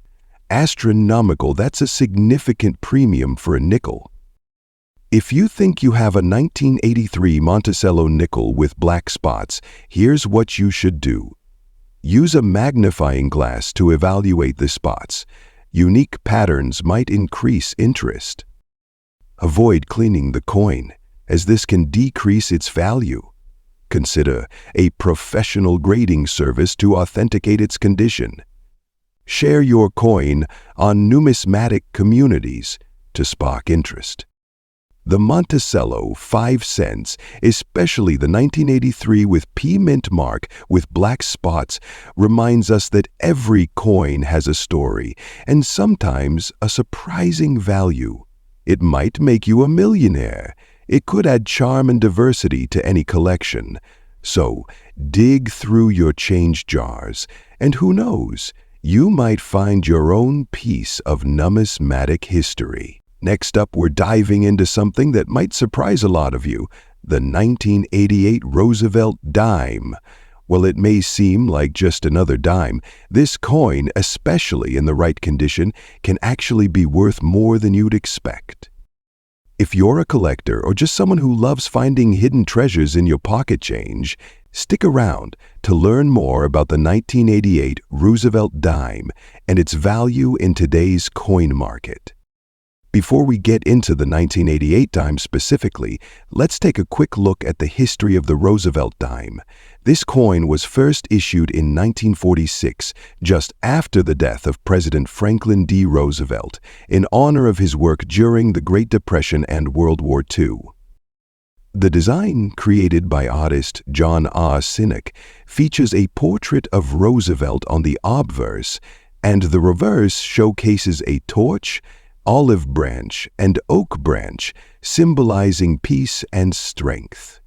Astronomical, that's a significant premium for a nickel. If you think you have a 1983 Monticello nickel with black spots, here's what you should do. Use a magnifying glass to evaluate the spots. Unique patterns might increase interest. Avoid cleaning the coin, as this can decrease its value. Consider a professional grading service to authenticate its condition. Share your coin on numismatic communities to spark interest. The Monticello 5 cents, especially the 1983 with P mint mark with black spots, reminds us that every coin has a story and sometimes a surprising value. It might make you a millionaire. It could add charm and diversity to any collection. So, dig through your change jars, and who knows, you might find your own piece of numismatic history. Next up, we're diving into something that might surprise a lot of you, the 1988 Roosevelt dime. While it may seem like just another dime, this coin, especially in the right condition, can actually be worth more than you'd expect. If you're a collector or just someone who loves finding hidden treasures in your pocket change, stick around to learn more about the 1988 Roosevelt dime and its value in today's coin market. Before we get into the 1988 dime specifically, let's take a quick look at the history of the Roosevelt dime. This coin was first issued in 1946, just after the death of President Franklin D. Roosevelt, in honor of his work during the Great Depression and World War II. The design, created by artist John R. Sinek, features a portrait of Roosevelt on the obverse, and the reverse showcases a torch, olive branch, and oak branch, symbolizing peace and strength.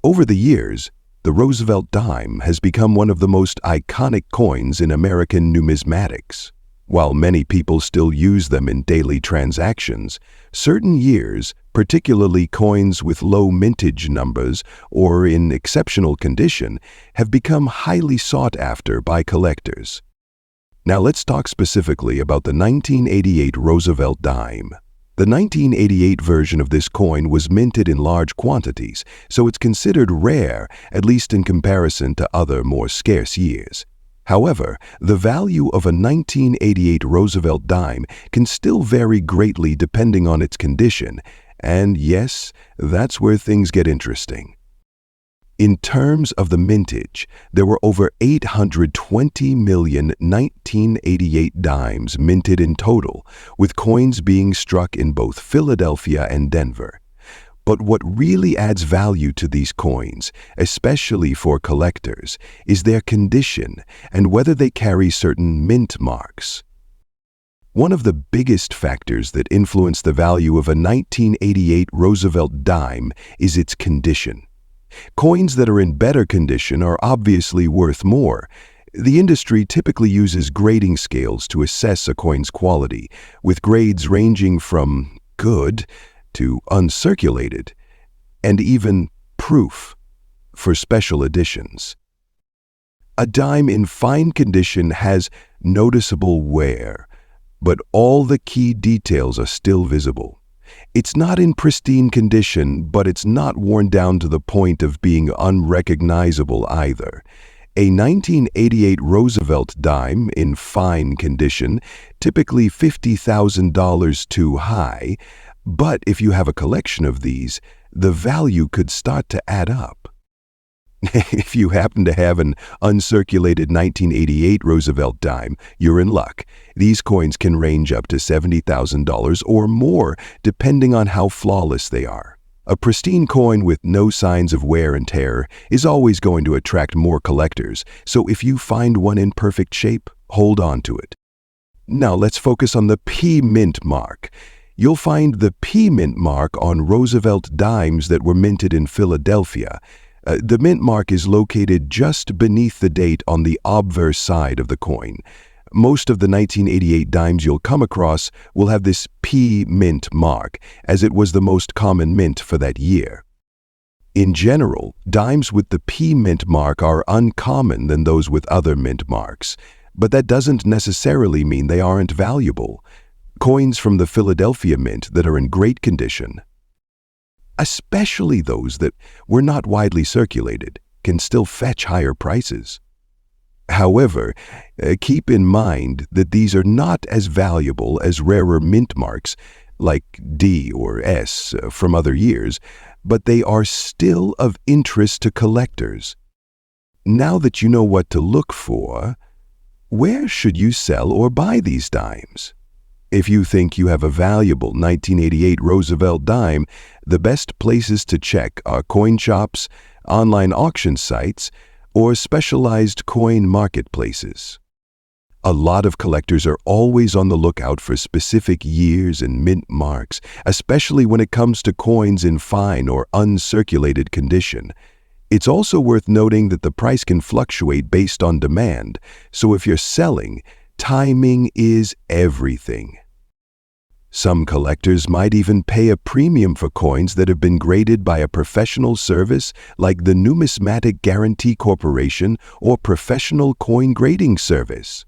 Over the years, the Roosevelt dime has become one of the most iconic coins in American numismatics. While many people still use them in daily transactions, certain years, particularly coins with low mintage numbers or in exceptional condition, have become highly sought after by collectors. Now let's talk specifically about the 1988 Roosevelt dime. The 1988 version of this coin was minted in large quantities, so it's considered rare, at least in comparison to other more scarce years. However, the value of a 1988 Roosevelt dime can still vary greatly depending on its condition, and yes, that's where things get interesting. In terms of the mintage, there were over 820 million 1988 dimes minted in total, with coins being struck in both Philadelphia and Denver. But what really adds value to these coins, especially for collectors, is their condition and whether they carry certain mint marks. One of the biggest factors that influence the value of a 1988 Roosevelt dime is its condition. Coins that are in better condition are obviously worth more. The industry typically uses grading scales to assess a coin's quality, with grades ranging from good to uncirculated, and even proof for special editions. A dime in fine condition has noticeable wear, but all the key details are still visible. It's not in pristine condition, but it's not worn down to the point of being unrecognizable either. A 1988 Roosevelt dime in fine condition, typically $50,000 too high, but if you have a collection of these, the value could start to add up. If you happen to have an uncirculated 1988 Roosevelt dime, you're in luck. These coins can range up to $70,000 or more, depending on how flawless they are. A pristine coin with no signs of wear and tear is always going to attract more collectors, so if you find one in perfect shape, hold on to it. Now let's focus on the P mint mark. You'll find the P mint mark on Roosevelt dimes that were minted in Philadelphia. The mint mark is located just beneath the date on the obverse side of the coin. Most of the 1988 dimes you'll come across will have this P mint mark, as it was the most common mint for that year. In general, dimes with the P mint mark are uncommon than those with other mint marks, but that doesn't necessarily mean they aren't valuable. Coins from the Philadelphia Mint that are in great condition, especially those that were not widely circulated, can still fetch higher prices. However, keep in mind that these are not as valuable as rarer mint marks like D or S from other years, but they are still of interest to collectors. Now that you know what to look for, where should you sell or buy these dimes? If you think you have a valuable 1988 Roosevelt dime, the best places to check are coin shops, online auction sites, or specialized coin marketplaces. A lot of collectors are always on the lookout for specific years and mint marks, especially when it comes to coins in fine or uncirculated condition. It's also worth noting that the price can fluctuate based on demand, so if you're selling, timing is everything. Some collectors might even pay a premium for coins that have been graded by a professional service like the Numismatic Guarantee Corporation or Professional Coin Grading Service.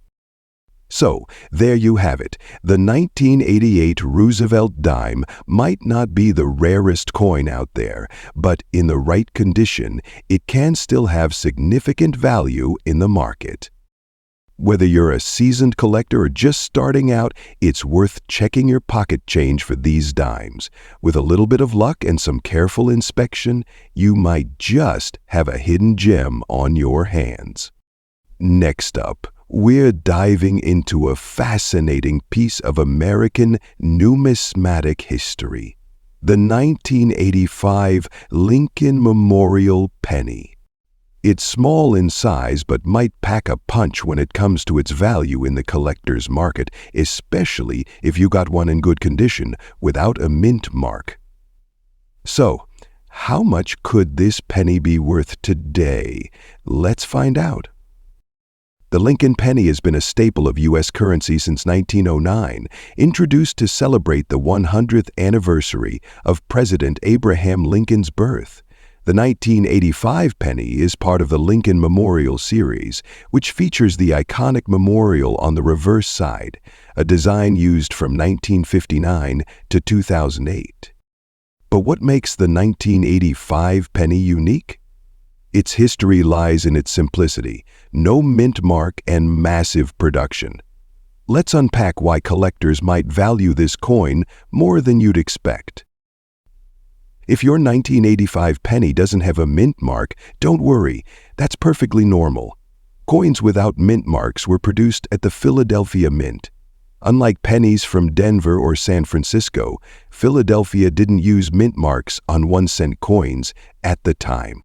So, there you have it. The 1988 Roosevelt dime might not be the rarest coin out there, but in the right condition, it can still have significant value in the market. Whether you're a seasoned collector or just starting out, it's worth checking your pocket change for these dimes. With a little bit of luck and some careful inspection, you might just have a hidden gem on your hands. Next up, we're diving into a fascinating piece of American numismatic history: the 1985 Lincoln Memorial Penny. It's small in size but might pack a punch when it comes to its value in the collector's market, especially if you got one in good condition without a mint mark. So, how much could this penny be worth today? Let's find out. The Lincoln penny has been a staple of U.S. currency since 1909, introduced to celebrate the 100th anniversary of President Abraham Lincoln's birth. The 1985 penny is part of the Lincoln Memorial series, which features the iconic memorial on the reverse side, a design used from 1959 to 2008. But what makes the 1985 penny unique? Its history lies in its simplicity, no mint mark and massive production. Let's unpack why collectors might value this coin more than you'd expect. If your 1985 penny doesn't have a mint mark, don't worry, that's perfectly normal. Coins without mint marks were produced at the Philadelphia Mint. Unlike pennies from Denver or San Francisco, Philadelphia didn't use mint marks on 1-cent coins at the time.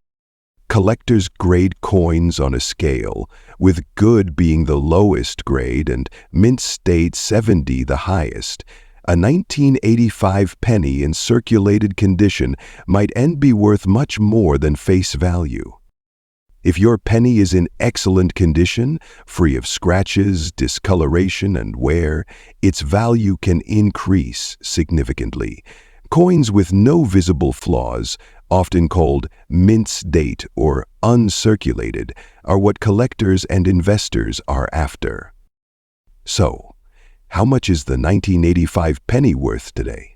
Collectors grade coins on a scale, with good being the lowest grade and mint state 70 the highest. A 1985 penny in circulated condition might be worth much more than face value. If your penny is in excellent condition, free of scratches, discoloration, and wear, its value can increase significantly. Coins with no visible flaws, often called mint date or uncirculated, are what collectors and investors are after. So, how much is the 1985 penny worth today?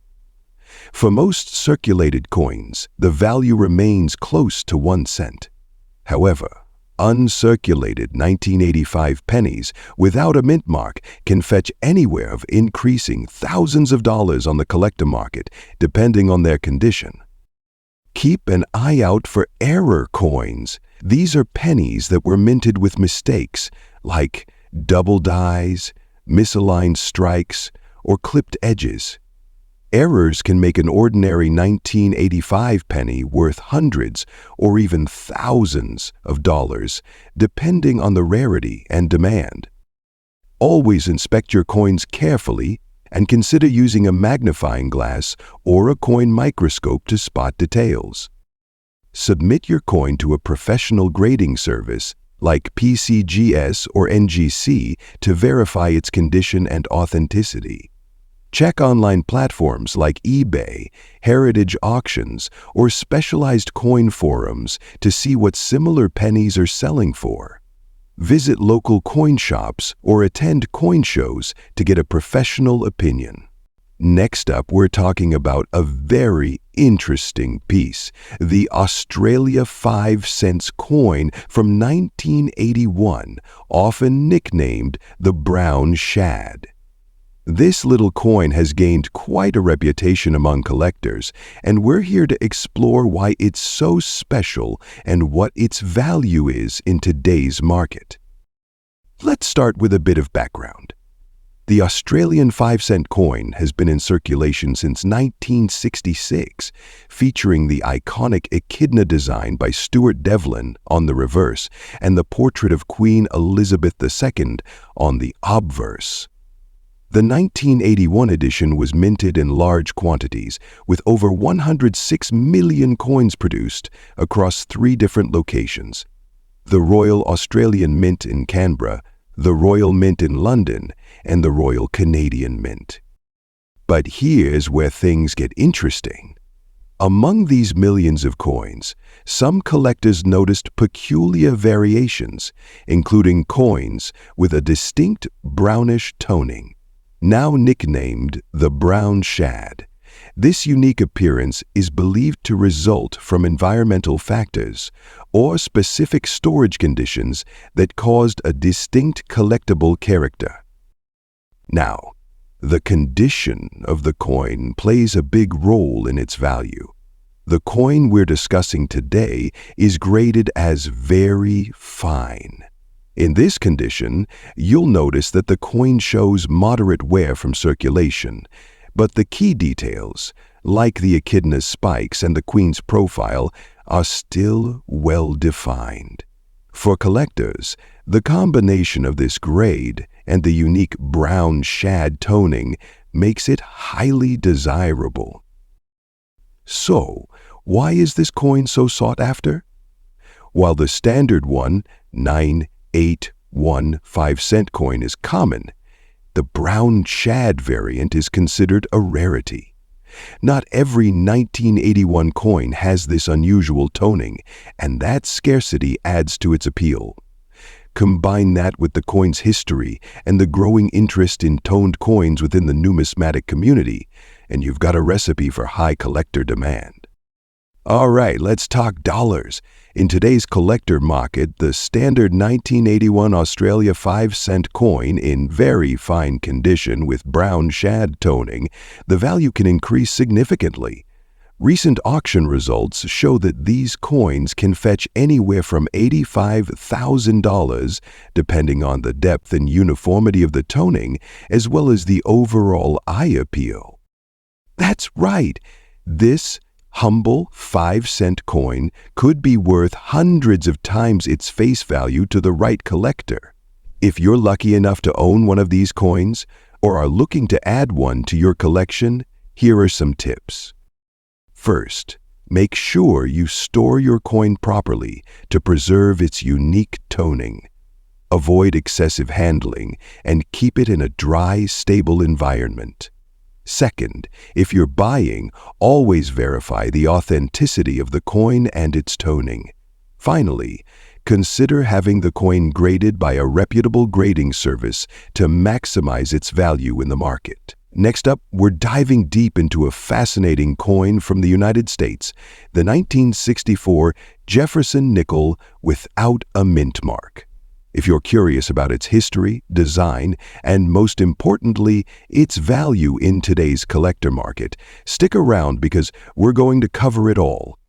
For most circulated coins, the value remains close to 1 cent. However, uncirculated 1985 pennies without a mint mark can fetch anywhere of increasing thousands of dollars on the collector market, depending on their condition. Keep an eye out for error coins. These are pennies that were minted with mistakes, like double dies, misaligned strikes, or clipped edges. Errors can make an ordinary 1985 penny worth hundreds or even thousands of dollars, depending on the rarity and demand. Always inspect your coins carefully and consider using a magnifying glass or a coin microscope to spot details. Submit your coin to a professional grading service like PCGS or NGC to verify its condition and authenticity. Check online platforms like eBay, heritage auctions, or specialized coin forums to see what similar pennies are selling for. Visit local coin shops or attend coin shows to get a professional opinion. Next up, we're talking about a very interesting piece, the Australia 5 cents coin from 1981, often nicknamed the brown shad. This little coin has gained quite a reputation among collectors, and we're here to explore why it's so special and what its value is in today's market. Let's start with a bit of background. The Australian 5-cent coin has been in circulation since 1966, featuring the iconic echidna design by Stuart Devlin on the reverse and the portrait of Queen Elizabeth II on the obverse. The 1981 edition was minted in large quantities, with over 106 million coins produced across 3 different locations: the Royal Australian Mint in Canberra, the Royal Mint in London, and the Royal Canadian Mint. But here's where things get interesting. Among these millions of coins, some collectors noticed peculiar variations, including coins with a distinct brownish toning, now nicknamed the brown shad. This unique appearance is believed to result from environmental factors or specific storage conditions that caused a distinct collectible character. Now, the condition of the coin plays a big role in its value. The coin we're discussing today is graded as very fine. In this condition, you'll notice that the coin shows moderate wear from circulation, but the key details, like the echidna's spikes and the queen's profile, are still well defined. For collectors, the combination of this grade and the unique brown shad toning makes it highly desirable. So, why is this coin so sought after? While the standard 9, 8, 1, 5-cent coin is common, the brown shad variant is considered a rarity. Not every 1981 coin has this unusual toning, and that scarcity adds to its appeal. Combine that with the coin's history and the growing interest in toned coins within the numismatic community, and you've got a recipe for high collector demand. All right, let's talk dollars. In today's collector market, the standard 1981 Australia 5-cent coin in very fine condition with brown shad toning, the value can increase significantly. Recent auction results show that these coins can fetch anywhere from $85,000, depending on the depth and uniformity of the toning, as well as the overall eye appeal. That's right. This humble 5-cent coin could be worth hundreds of times its face value to the right collector. If you're lucky enough to own one of these coins or are looking to add one to your collection, here are some tips. First, make sure you store your coin properly to preserve its unique toning. Avoid excessive handling and keep it in a dry, stable environment. Second, if you're buying, always verify the authenticity of the coin and its toning. Finally, consider having the coin graded by a reputable grading service to maximize its value in the market. Next up, we're diving deep into a fascinating coin from the United States, the 1964 Jefferson nickel without a mint mark. If you're curious about its history, design, and most importantly, its value in today's collector market, stick around because we're going to cover it all.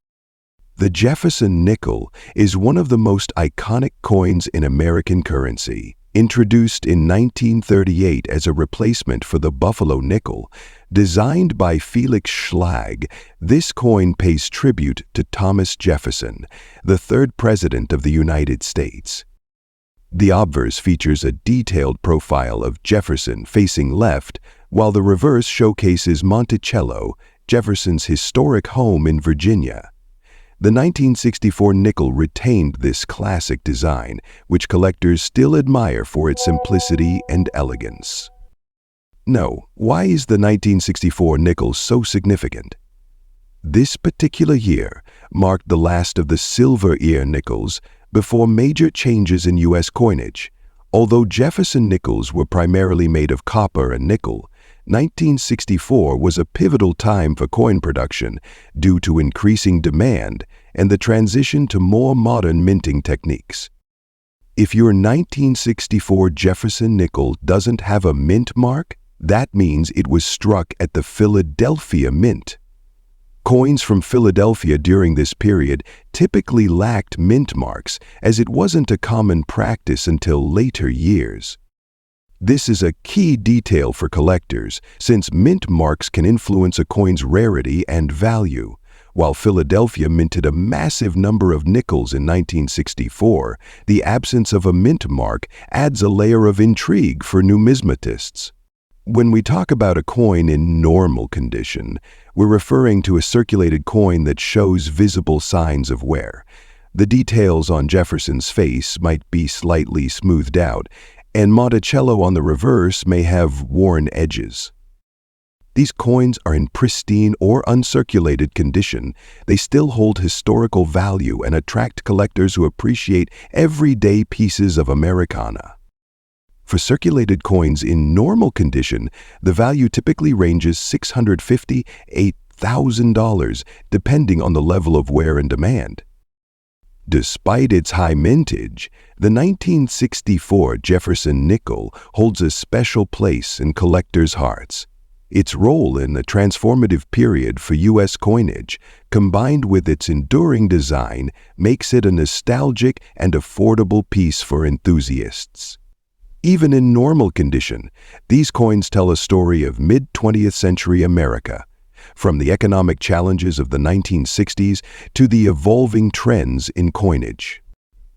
The Jefferson nickel is one of the most iconic coins in American currency. Introduced in 1938 as a replacement for the Buffalo nickel, designed by Felix Schlag, this coin pays tribute to Thomas Jefferson, the third president of the United States. The obverse features a detailed profile of Jefferson facing left, while the reverse showcases Monticello, Jefferson's historic home in Virginia. The 1964 nickel retained this classic design, which collectors still admire for its simplicity and elegance. Now, why is the 1964 nickel so significant? This particular year marked the last of the silver ear nickels before major changes in U.S. coinage. Although Jefferson nickels were primarily made of copper and nickel, 1964 was a pivotal time for coin production due to increasing demand and the transition to more modern minting techniques. If your 1964 Jefferson nickel doesn't have a mint mark, that means it was struck at the Philadelphia Mint. Coins from Philadelphia during this period typically lacked mint marks, as it wasn't a common practice until later years. This is a key detail for collectors, since mint marks can influence a coin's rarity and value. While Philadelphia minted a massive number of nickels in 1964, the absence of a mint mark adds a layer of intrigue for numismatists. When we talk about a coin in normal condition, we're referring to a circulated coin that shows visible signs of wear. The details on Jefferson's face might be slightly smoothed out, and Monticello on the reverse may have worn edges. These coins are in pristine or uncirculated condition. They still hold historical value and attract collectors who appreciate everyday pieces of Americana. For circulated coins in normal condition, the value typically ranges $650 to $8,000, depending on the level of wear and demand. Despite its high mintage, the 1964 Jefferson nickel holds a special place in collectors' hearts. Its role in the transformative period for U.S. coinage, combined with its enduring design, makes it a nostalgic and affordable piece for enthusiasts. Even in normal condition, these coins tell a story of mid-20th century America, from the economic challenges of the 1960s to the evolving trends in coinage.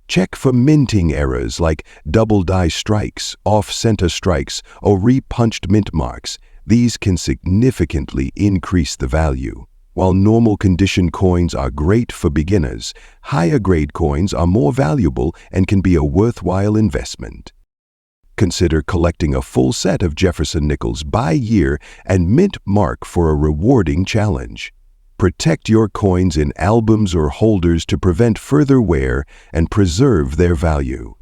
Check for minting errors like double die strikes, off-center strikes, or re-punched mint marks. These can significantly increase the value. While normal condition coins are great for beginners, higher grade coins are more valuable and can be a worthwhile investment. Consider collecting a full set of Jefferson nickels by year and mint mark for a rewarding challenge. Protect your coins in albums or holders to prevent further wear and preserve their value.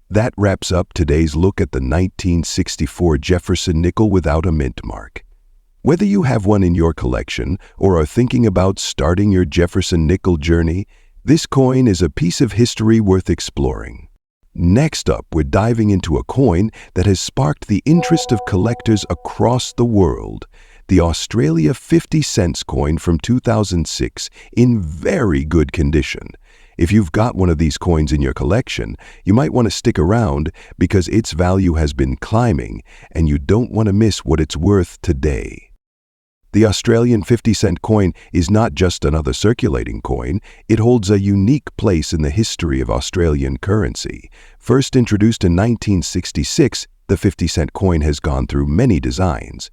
That wraps up today's look at the 1964 Jefferson nickel without a mint mark. Whether you have one in your collection or are thinking about starting your Jefferson nickel journey, this coin is a piece of history worth exploring. Next up, we're diving into a coin that has sparked the interest of collectors across the world, the Australia 50 cents coin from 2006 in very good condition. If you've got one of these coins in your collection, you might want to stick around because its value has been climbing and you don't want to miss what it's worth today. The Australian 50-cent coin is not just another circulating coin, it holds a unique place in the history of Australian currency. First introduced in 1966, the 50-cent coin has gone through many designs.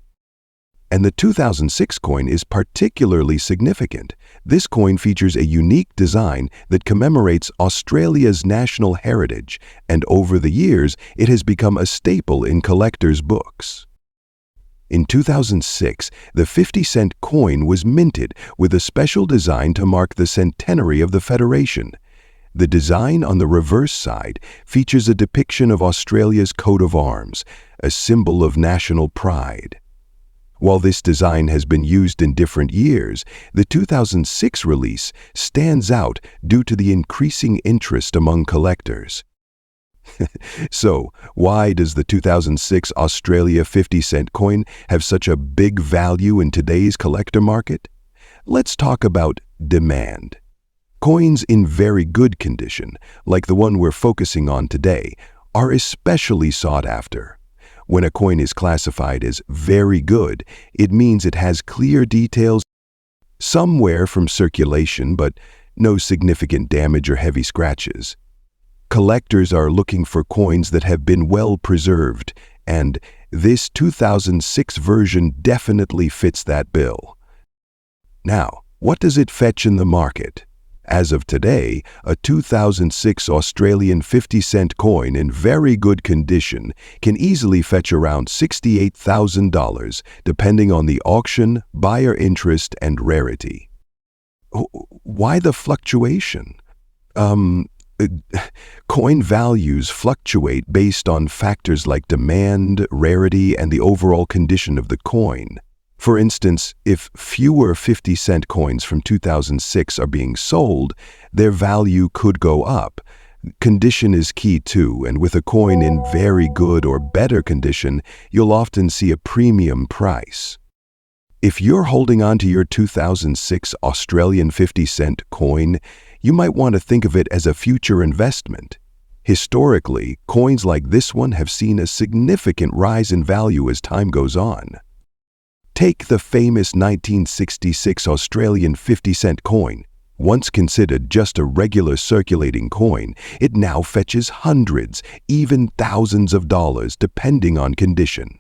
And the 2006 coin is particularly significant. This coin features a unique design that commemorates Australia's national heritage, and over the years, it has become a staple in collectors' books. In 2006, the 50-cent coin was minted with a special design to mark the centenary of the Federation. The design on the reverse side features a depiction of Australia's coat of arms, a symbol of national pride. While this design has been used in different years, the 2006 release stands out due to the increasing interest among collectors. So, why does the 2006 Australia 50-cent coin have such a big value in today's collector market? Let's talk about demand. Coins in very good condition, like the one we're focusing on today, are especially sought after. When a coin is classified as very good, it means it has clear details, some wear from circulation, but no significant damage or heavy scratches. Collectors are looking for coins that have been well preserved, and this 2006 version definitely fits that bill. Now, what does it fetch in the market? As of today, a 2006 Australian 50-cent coin in very good condition can easily fetch around $68,000, depending on the auction, buyer interest, and rarity. Why the fluctuation? Coin values fluctuate based on factors like demand, rarity, and the overall condition of the coin. For instance, if fewer 50-cent coins from 2006 are being sold, their value could go up. Condition is key too, and with a coin in very good or better condition, you'll often see a premium price. If you're holding on to your 2006 Australian 50-cent coin, you might want to think of it as a future investment. Historically, coins like this one have seen a significant rise in value as time goes on. Take the famous 1966 Australian 50-cent coin. Once considered just a regular circulating coin, it now fetches hundreds, even thousands of dollars depending on condition.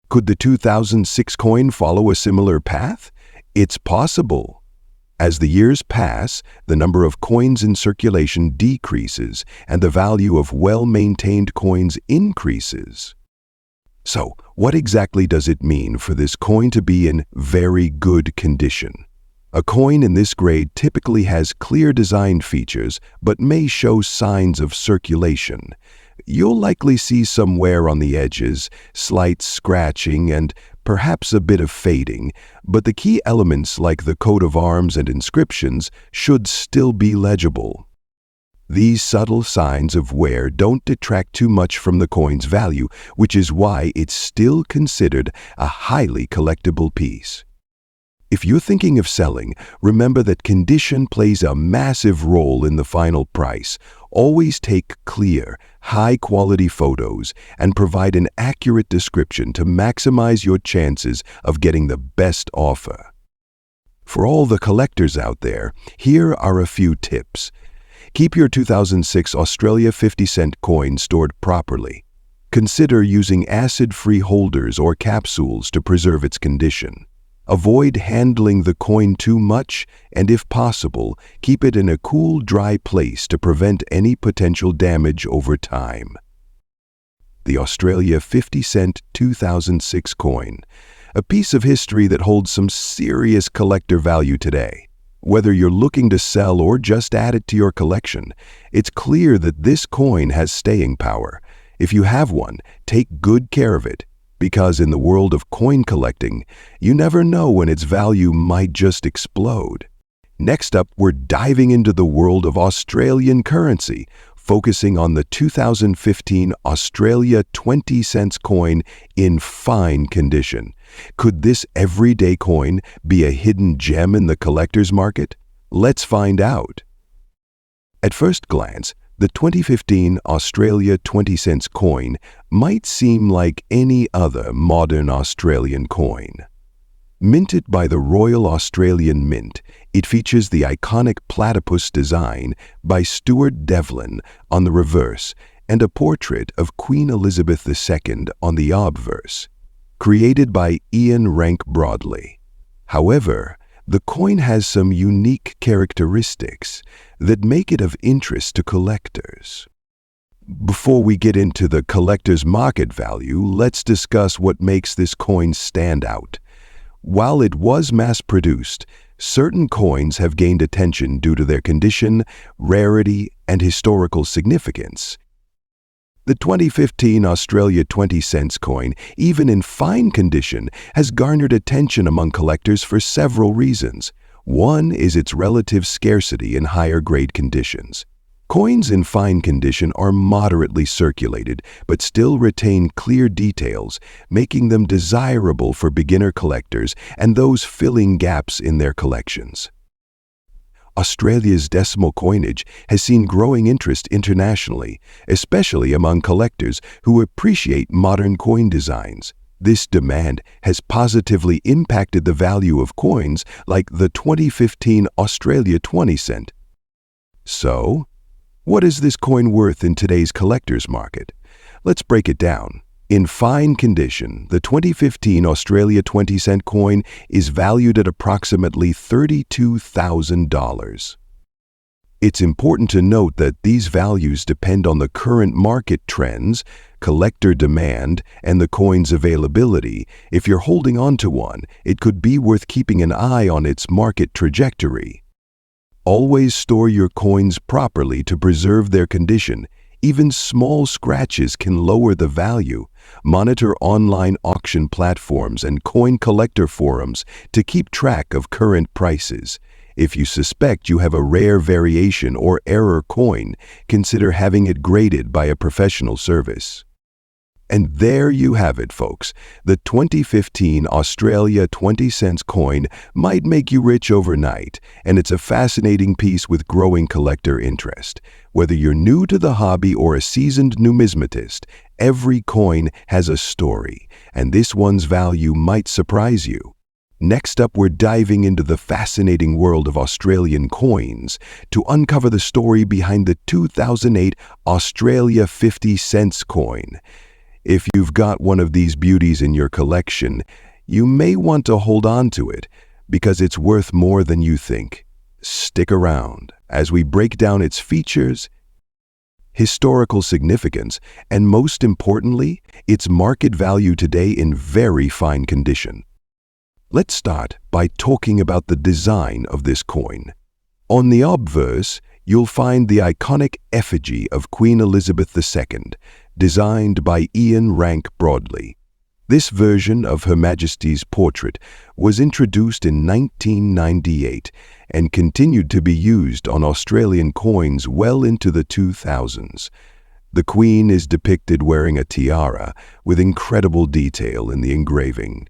Could the 2006 coin follow a similar path? It's possible. As the years pass, the number of coins in circulation decreases and the value of well-maintained coins increases. So, what exactly does it mean for this coin to be in very good condition? A coin in this grade typically has clear design features but may show signs of circulation. You'll likely see some wear on the edges, slight scratching, and perhaps a bit of fading, but the key elements like the coat of arms and inscriptions should still be legible. These subtle signs of wear don't detract too much from the coin's value, which is why it's still considered a highly collectible piece. If you're thinking of selling, remember that condition plays a massive role in the final price. Always take clear, high-quality photos and provide an accurate description to maximize your chances of getting the best offer. For all the collectors out there, here are a few tips. Keep your 2006 Australia 50-cent coin stored properly. Consider using acid-free holders or capsules to preserve its condition. Avoid handling the coin too much, and if possible, keep it in a cool, dry place to prevent any potential damage over time. The Australia 50-cent 2006 coin, a piece of history that holds some serious collector value today. Whether you're looking to sell or just add it to your collection, it's clear that this coin has staying power. If you have one, take good care of it, because in the world of coin collecting, you never know when its value might just explode. Next up, we're diving into the world of Australian currency, focusing on the 2015 Australia 20 cents coin in fine condition. Could this everyday coin be a hidden gem in the collector's market? Let's find out. At first glance, the 2015 Australia 20 cents coin might seem like any other modern Australian coin. Minted by the Royal Australian Mint, it features the iconic platypus design by Stuart Devlin on the reverse and a portrait of Queen Elizabeth II on the obverse, created by Ian Rank Broadley. However, the coin has some unique characteristics that make it of interest to collectors. Before we get into the collector's market value, let's discuss what makes this coin stand out. While it was mass-produced, certain coins have gained attention due to their condition, rarity, and historical significance. The 2015 Australia 20 cents coin, even in fine condition, has garnered attention among collectors for several reasons. One is its relative scarcity in higher-grade conditions. Coins in fine condition are moderately circulated, but still retain clear details, making them desirable for beginner collectors and those filling gaps in their collections. Australia's decimal coinage has seen growing interest internationally, especially among collectors who appreciate modern coin designs. This demand has positively impacted the value of coins like the 2015 Australia 20 cent. So, what is this coin worth in today's collector's market? Let's break it down. In fine condition, the 2015 Australia 20 cent coin is valued at approximately $32,000. It's important to note that these values depend on the current market trends, collector demand, and the coin's availability. If you're holding on to one, it could be worth keeping an eye on its market trajectory. Always store your coins properly to preserve their condition. Even small scratches can lower the value. Monitor online auction platforms and coin collector forums to keep track of current prices. If you suspect you have a rare variation or error coin, consider having it graded by a professional service. And there you have it, folks. The 2015 Australia 20 cents coin might make you rich overnight, and it's a fascinating piece with growing collector interest. Whether you're new to the hobby or a seasoned numismatist, every coin has a story, and this one's value might surprise you. Next up, we're diving into the fascinating world of Australian coins to uncover the story behind the 2008 Australia 50 cents coin. If you've got one of these beauties in your collection, you may want to hold on to it because it's worth more than you think. Stick around as we break down its features, historical significance, and most importantly, its market value today in very fine condition. Let's start by talking about the design of this coin. On the obverse, you'll find the iconic effigy of Queen Elizabeth II, designed by Ian Rank Broadley. This version of Her Majesty's portrait was introduced in 1998 and continued to be used on Australian coins well into the 2000s. The Queen is depicted wearing a tiara with incredible detail in the engraving.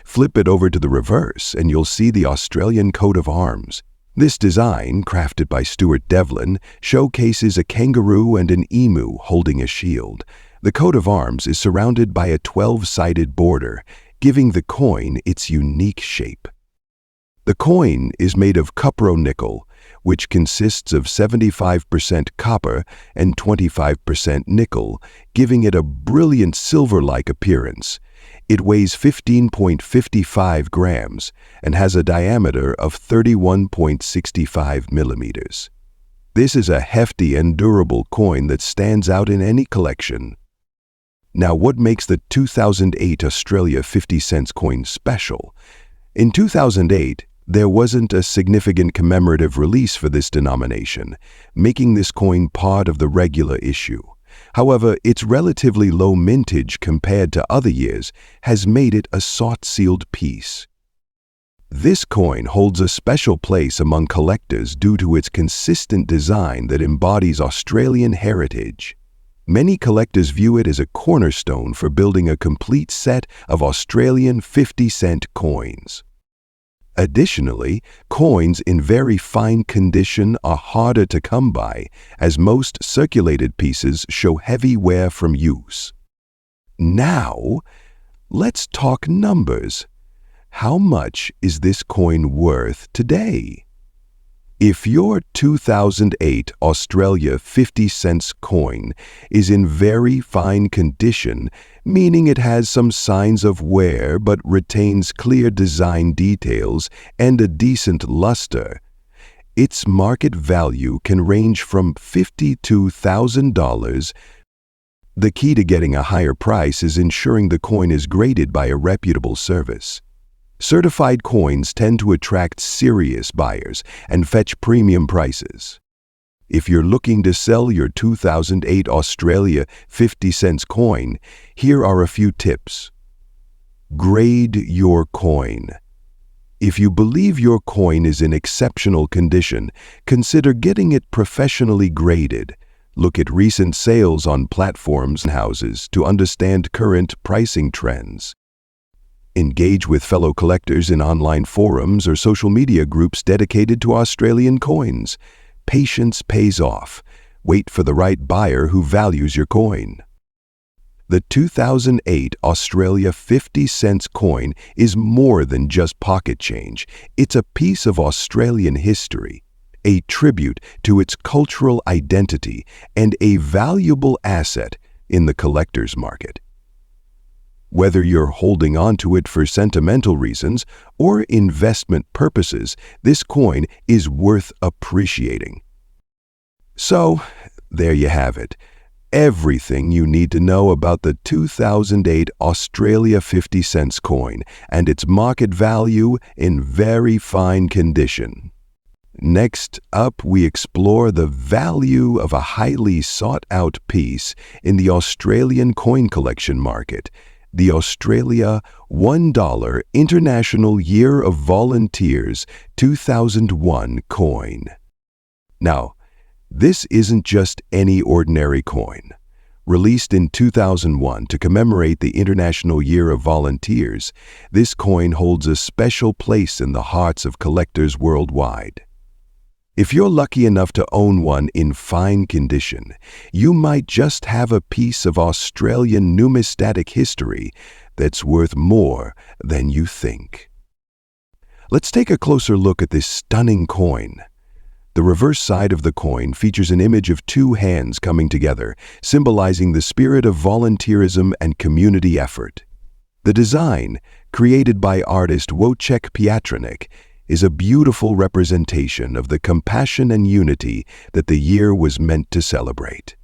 Flip it over to the reverse and you'll see the Australian coat of arms. This design, crafted by Stuart Devlin, showcases a kangaroo and an emu holding a shield. The coat of arms is surrounded by a 12-sided border, giving the coin its unique shape. The coin is made of cupro-nickel, which consists of 75% copper and 25% nickel, giving it a brilliant silver-like appearance. It weighs 15.55 grams and has a diameter of 31.65 millimeters. This is a hefty and durable coin that stands out in any collection. Now, what makes the 2008 Australia 50 cents coin special? In 2008, there wasn't a significant commemorative release for this denomination, making this coin part of the regular issue. However, its relatively low mintage compared to other years has made it a sought-sealed piece. This coin holds a special place among collectors due to its consistent design that embodies Australian heritage. Many collectors view it as a cornerstone for building a complete set of Australian 50-cent coins. Additionally, coins in very fine condition are harder to come by, as most circulated pieces show heavy wear from use. Now, let's talk numbers. How much is this coin worth today? If your 2008 Australia 50 cents coin is in very fine condition, meaning it has some signs of wear but retains clear design details and a decent luster, its market value can range from $52,000. The key to getting a higher price is ensuring the coin is graded by a reputable service. Certified coins tend to attract serious buyers and fetch premium prices. If you're looking to sell your 2008 Australia 50 cents coin, here are a few tips. Grade your coin. If you believe your coin is in exceptional condition, consider getting it professionally graded. Look at recent sales on platforms and houses to understand current pricing trends. Engage with fellow collectors in online forums or social media groups dedicated to Australian coins. Patience pays off. Wait for the right buyer who values your coin. The 2008 Australia 50 cents coin is more than just pocket change. It's a piece of Australian history, a tribute to its cultural identity, and a valuable asset in the collector's market. Whether you're holding on to it for sentimental reasons or investment purposes, this coin is worth appreciating. So, there you have it. Everything you need to know about the 2008 Australia 50 cents coin and its market value in very fine condition. Next up, we explore the value of a highly sought-out piece in the Australian coin collection market, the Australia $1 International Year of Volunteers 2001 coin. Now, this isn't just any ordinary coin. Released in 2001 to commemorate the International Year of Volunteers, this coin holds a special place in the hearts of collectors worldwide. If you're lucky enough to own one in fine condition, you might just have a piece of Australian numismatic history that's worth more than you think. Let's take a closer look at this stunning coin. The reverse side of the coin features an image of two hands coming together, symbolizing the spirit of volunteerism and community effort. The design, created by artist Wojciech Pietrnik, is a beautiful representation of the compassion and unity that the year was meant to celebrate.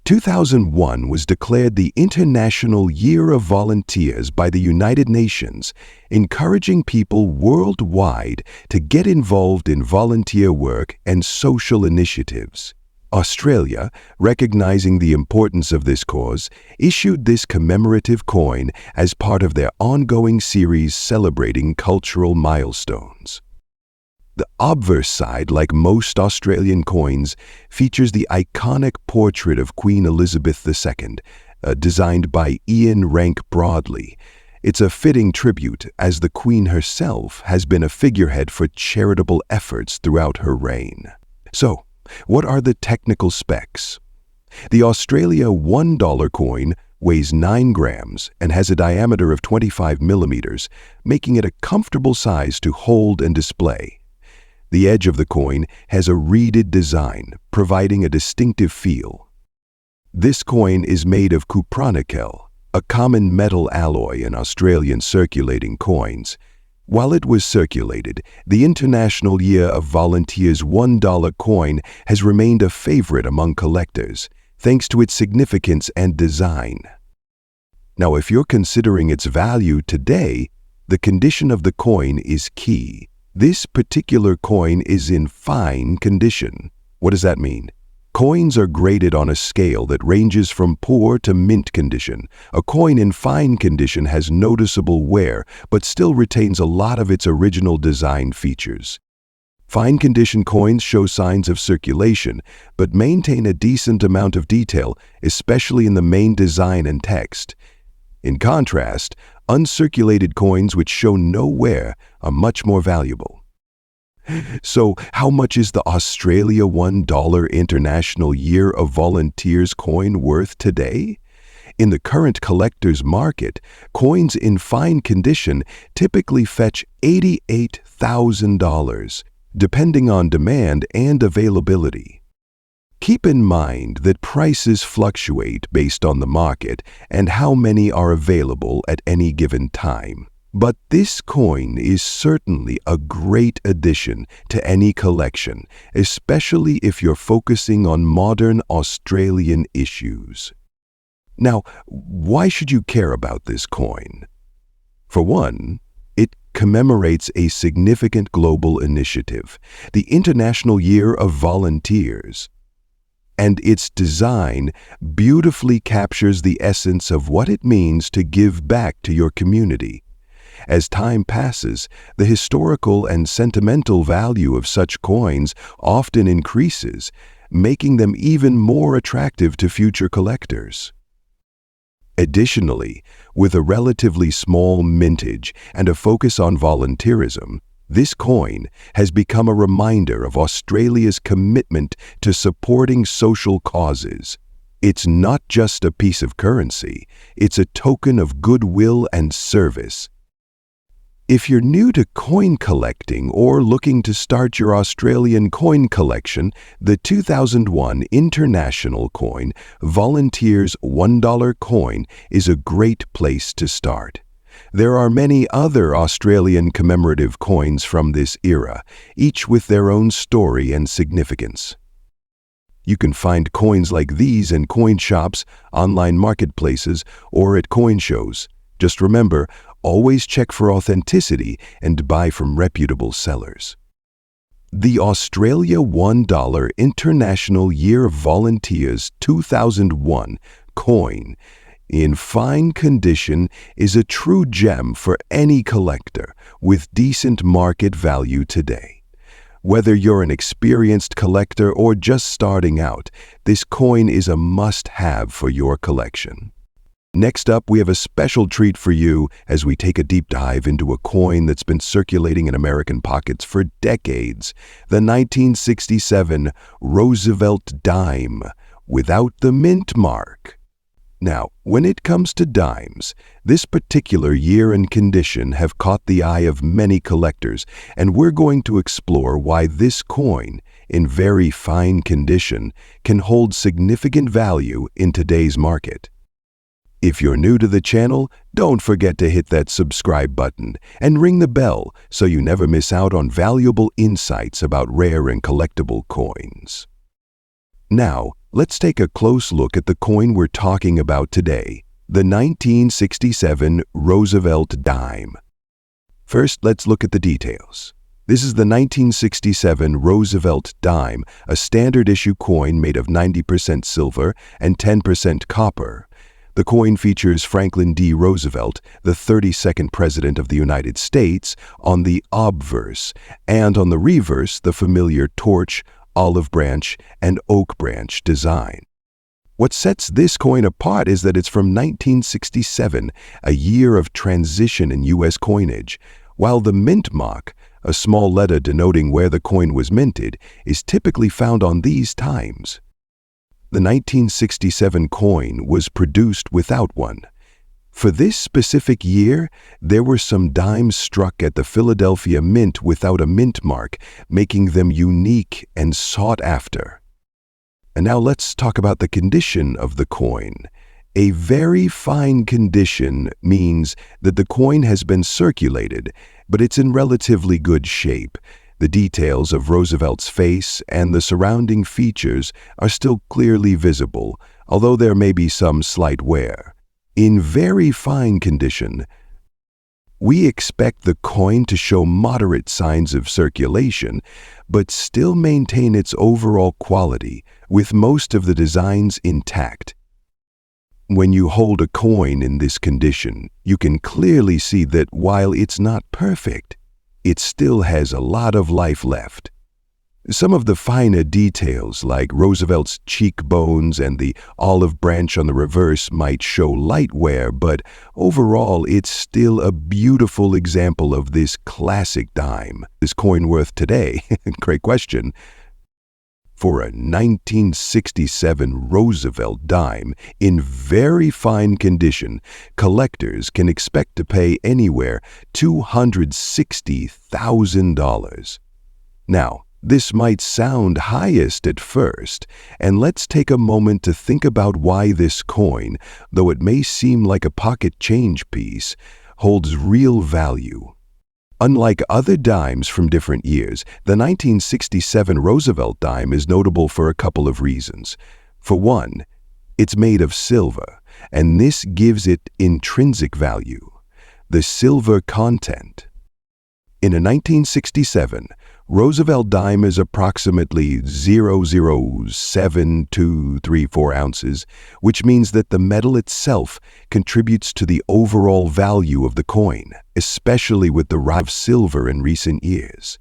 2001 was declared the International Year of Volunteers by the United Nations, encouraging people worldwide to get involved in volunteer work and social initiatives. Australia, recognizing the importance of this cause, issued this commemorative coin as part of their ongoing series celebrating cultural milestones. The obverse side, like most Australian coins, features the iconic portrait of Queen Elizabeth II, designed by Ian Rank Broadley. It's a fitting tribute, as the Queen herself has been a figurehead for charitable efforts throughout her reign. So, what are the technical specs? The Australia $1 coin weighs 9 grams and has a diameter of 25 millimeters, making it a comfortable size to hold and display. The edge of the coin has a reeded design, providing a distinctive feel. This coin is made of cupronickel, a common metal alloy in Australian circulating coins. While it was circulated, the International Year of Volunteers $1 coin has remained a favorite among collectors, thanks to its significance and design. Now, if you're considering its value today, the condition of the coin is key. This particular coin is in fine condition. What does that mean? Coins are graded on a scale that ranges from poor to mint condition. A coin in fine condition has noticeable wear, but still retains a lot of its original design features. Fine condition coins show signs of circulation, but maintain a decent amount of detail, especially in the main design and text. In contrast, uncirculated coins which show no wear are much more valuable. So, how much is the Australia $1 International Year of Volunteers coin worth today? In the current collector's market, coins in fine condition typically fetch $88,000, depending on demand and availability. Keep in mind that prices fluctuate based on the market and how many are available at any given time. But this coin is certainly a great addition to any collection, especially if you're focusing on modern Australian issues. Now, why should you care about this coin? For one, it commemorates a significant global initiative, the International Year of Volunteers. And its design beautifully captures the essence of what it means to give back to your community. As time passes, the historical and sentimental value of such coins often increases, making them even more attractive to future collectors. Additionally, with a relatively small mintage and a focus on volunteerism, this coin has become a reminder of Australia's commitment to supporting social causes. It's not just a piece of currency, it's a token of goodwill and service. If you're new to coin collecting or looking to start your Australian coin collection, the 2001 International Coin Volunteers $1 coin is a great place to start. There are many other Australian commemorative coins from this era, each with their own story and significance. You can find coins like these in coin shops, online marketplaces, or at coin shows. Just remember, always check for authenticity and buy from reputable sellers. The Australia $1 International Year of Volunteers 2001 coin, in fine condition, is a true gem for any collector with decent market value today. Whether you're an experienced collector or just starting out, this coin is a must-have for your collection. Next up, we have a special treat for you as we take a deep dive into a coin that's been circulating in American pockets for decades, the 1967 Roosevelt dime, without the mint mark. Now, when it comes to dimes, this particular year and condition have caught the eye of many collectors, and we're going to explore why this coin, in very fine condition, can hold significant value in today's market. If you're new to the channel, don't forget to hit that subscribe button and ring the bell so you never miss out on valuable insights about rare and collectible coins. Now, let's take a close look at the coin we're talking about today, the 1967 Roosevelt dime. First, let's look at the details. This is the 1967 Roosevelt dime, a standard issue coin made of 90% silver and 10% copper. The coin features Franklin D. Roosevelt, the 32nd President of the United States, on the obverse, and on the reverse, the familiar torch, olive branch, and oak branch design. What sets this coin apart is that it's from 1967, a year of transition in U.S. coinage, while the mint mark, a small letter denoting where the coin was minted, is typically found on these times. The 1967 coin was produced without one. For this specific year, there were some dimes struck at the Philadelphia Mint without a mint mark, making them unique and sought after. And now let's talk about the condition of the coin. A very fine condition means that the coin has been circulated, but it's in relatively good shape. The details of Roosevelt's face and the surrounding features are still clearly visible, although there may be some slight wear. In very fine condition, we expect the coin to show moderate signs of circulation, but still maintain its overall quality, with most of the designs intact. When you hold a coin in this condition, you can clearly see that while it's not perfect, it still has a lot of life left. Some of the finer details, like Roosevelt's cheekbones and the olive branch on the reverse, might show light wear, but overall it's still a beautiful example of this classic dime. Is coin worth today? Great question. For a 1967 Roosevelt dime in very fine condition, collectors can expect to pay anywhere $260,000. Now, this might sound highest at first, and let's take a moment to think about why this coin, though it may seem like a pocket change piece, holds real value. Unlike other dimes from different years, the 1967 Roosevelt dime is notable for a couple of reasons. For one, it's made of silver, and this gives it intrinsic value, the silver content. In a 1967, Roosevelt dime is approximately 0.07234 ounces, which means that the metal itself contributes to the overall value of the coin, especially with the rise of silver in recent years.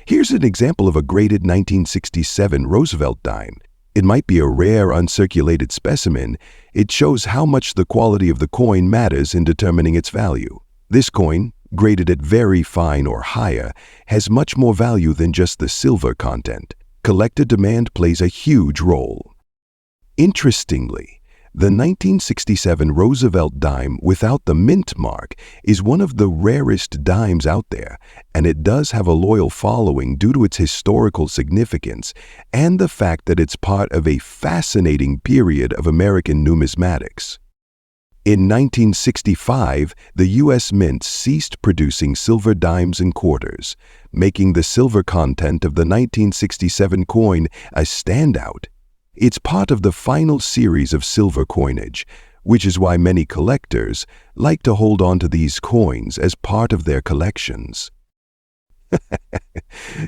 Here's an example of a graded 1967 Roosevelt dime. It might be a rare uncirculated specimen. It shows how much the quality of the coin matters in determining its value. This coin, graded at very fine or higher, has much more value than just the silver content. Collector demand plays a huge role. Interestingly, the 1967 Roosevelt dime without the mint mark is one of the rarest dimes out there, and it does have a loyal following due to its historical significance and the fact that it's part of a fascinating period of American numismatics. In 1965, the U.S. Mint ceased producing silver dimes and quarters, making the silver content of the 1967 coin a standout. It's part of the final series of silver coinage, which is why many collectors like to hold on to these coins as part of their collections.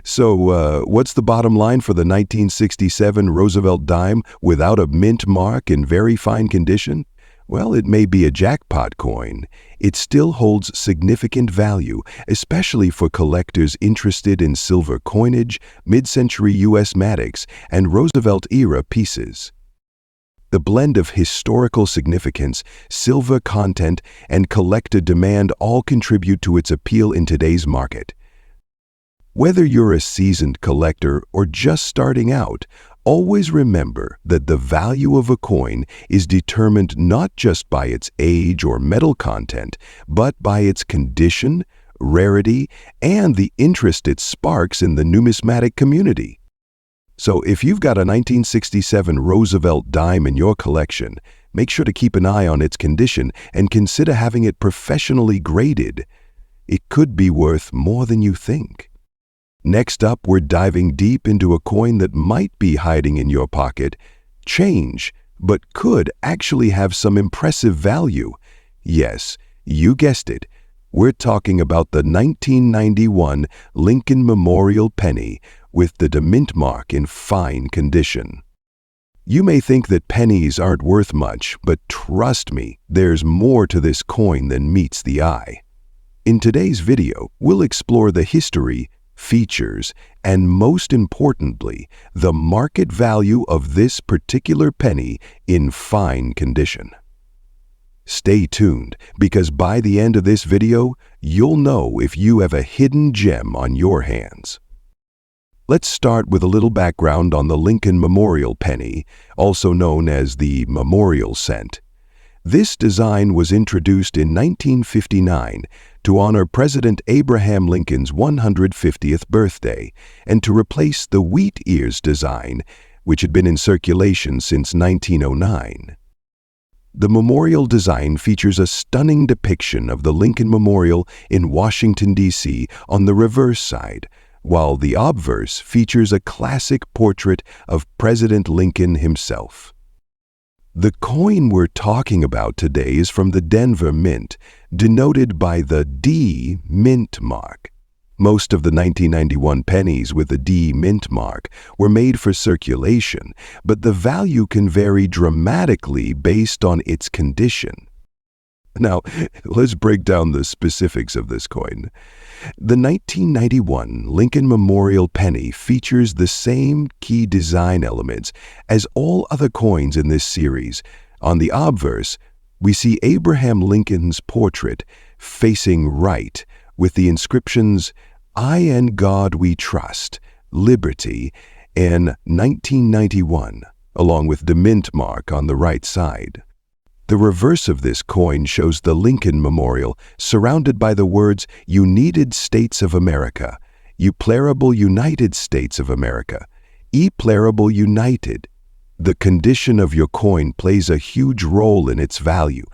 So, what's the bottom line for the 1967 Roosevelt dime without a mint mark in very fine condition? Well, it may be a jackpot coin. It still holds significant value, especially for collectors interested in silver coinage, mid-century U.S.matics, and Roosevelt-era pieces. The blend of historical significance, silver content, and collector demand all contribute to its appeal in today's market. Whether you're a seasoned collector or just starting out, always remember that the value of a coin is determined not just by its age or metal content, but by its condition, rarity, and the interest it sparks in the numismatic community. So if you've got a 1967 Roosevelt dime in your collection, make sure to keep an eye on its condition and consider having it professionally graded. It could be worth more than you think. Next up, we're diving deep into a coin that might be hiding in your pocket. Change, but could actually have some impressive value. Yes, you guessed it. We're talking about the 1991 Lincoln Memorial penny with the mint mark in fine condition. You may think that pennies aren't worth much, but trust me, there's more to this coin than meets the eye. In today's video, we'll explore the history, features, and most importantly, the market value of this particular penny in fine condition. Stay tuned, because by the end of this video, you'll know if you have a hidden gem on your hands. Let's start with a little background on the Lincoln Memorial penny, also known as the Memorial Cent. This design was introduced in 1959 to honor President Abraham Lincoln's 150th birthday and to replace the wheat ears design, which had been in circulation since 1909. The memorial design features a stunning depiction of the Lincoln Memorial in Washington, D.C. on the reverse side, while the obverse features a classic portrait of President Lincoln himself. The coin we're talking about today is from the Denver Mint, denoted by the D mint mark. Most of the 1991 pennies with the D mint mark were made for circulation, but the value can vary dramatically based on its condition. Now, let's break down the specifics of this coin. The 1991 Lincoln Memorial penny features the same key design elements as all other coins in this series. On the obverse, we see Abraham Lincoln's portrait facing right with the inscriptions, "I and God we trust, liberty," and 1991, along with the mint mark on the right side. The reverse of this coin shows the Lincoln Memorial surrounded by the words United States of America, Uplerable United States of America, Eplerable United. The condition of your coin plays a huge role in its value.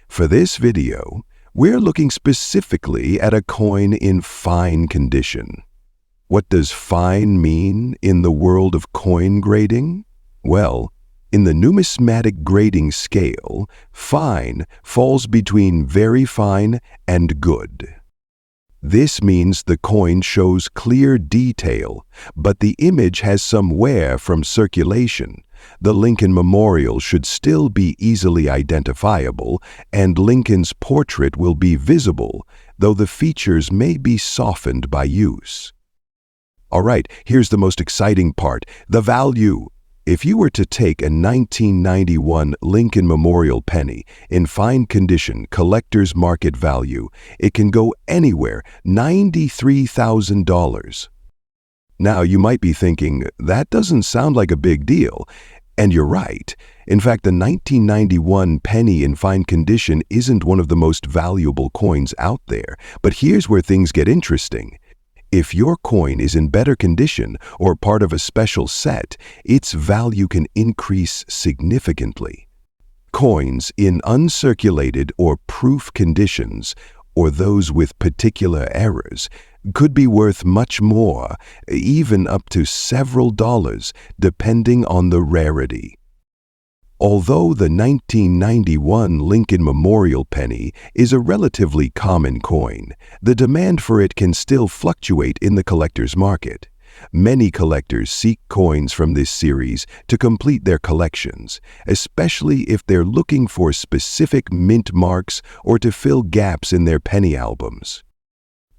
For this video, we're looking specifically at a coin in fine condition. What does fine mean in the world of coin grading? Well, in the numismatic grading scale, fine falls between very fine and good. This means the coin shows clear detail, but the image has some wear from circulation. The Lincoln Memorial should still be easily identifiable, and Lincoln's portrait will be visible, though the features may be softened by use. All right, here's the most exciting part, the value. If you were to take a 1991 Lincoln Memorial penny in fine condition collector's market value, it can go anywhere, $93,000. Now, you might be thinking, that doesn't sound like a big deal. And you're right. In fact, the 1991 penny in fine condition isn't one of the most valuable coins out there. But here's where things get interesting. If your coin is in better condition or part of a special set, its value can increase significantly. Coins in uncirculated or proof conditions, or those with particular errors, could be worth much more, even up to several dollars, depending on the rarity. Although the 1991 Lincoln Memorial penny is a relatively common coin, the demand for it can still fluctuate in the collector's market. Many collectors seek coins from this series to complete their collections, especially if they're looking for specific mint marks or to fill gaps in their penny albums.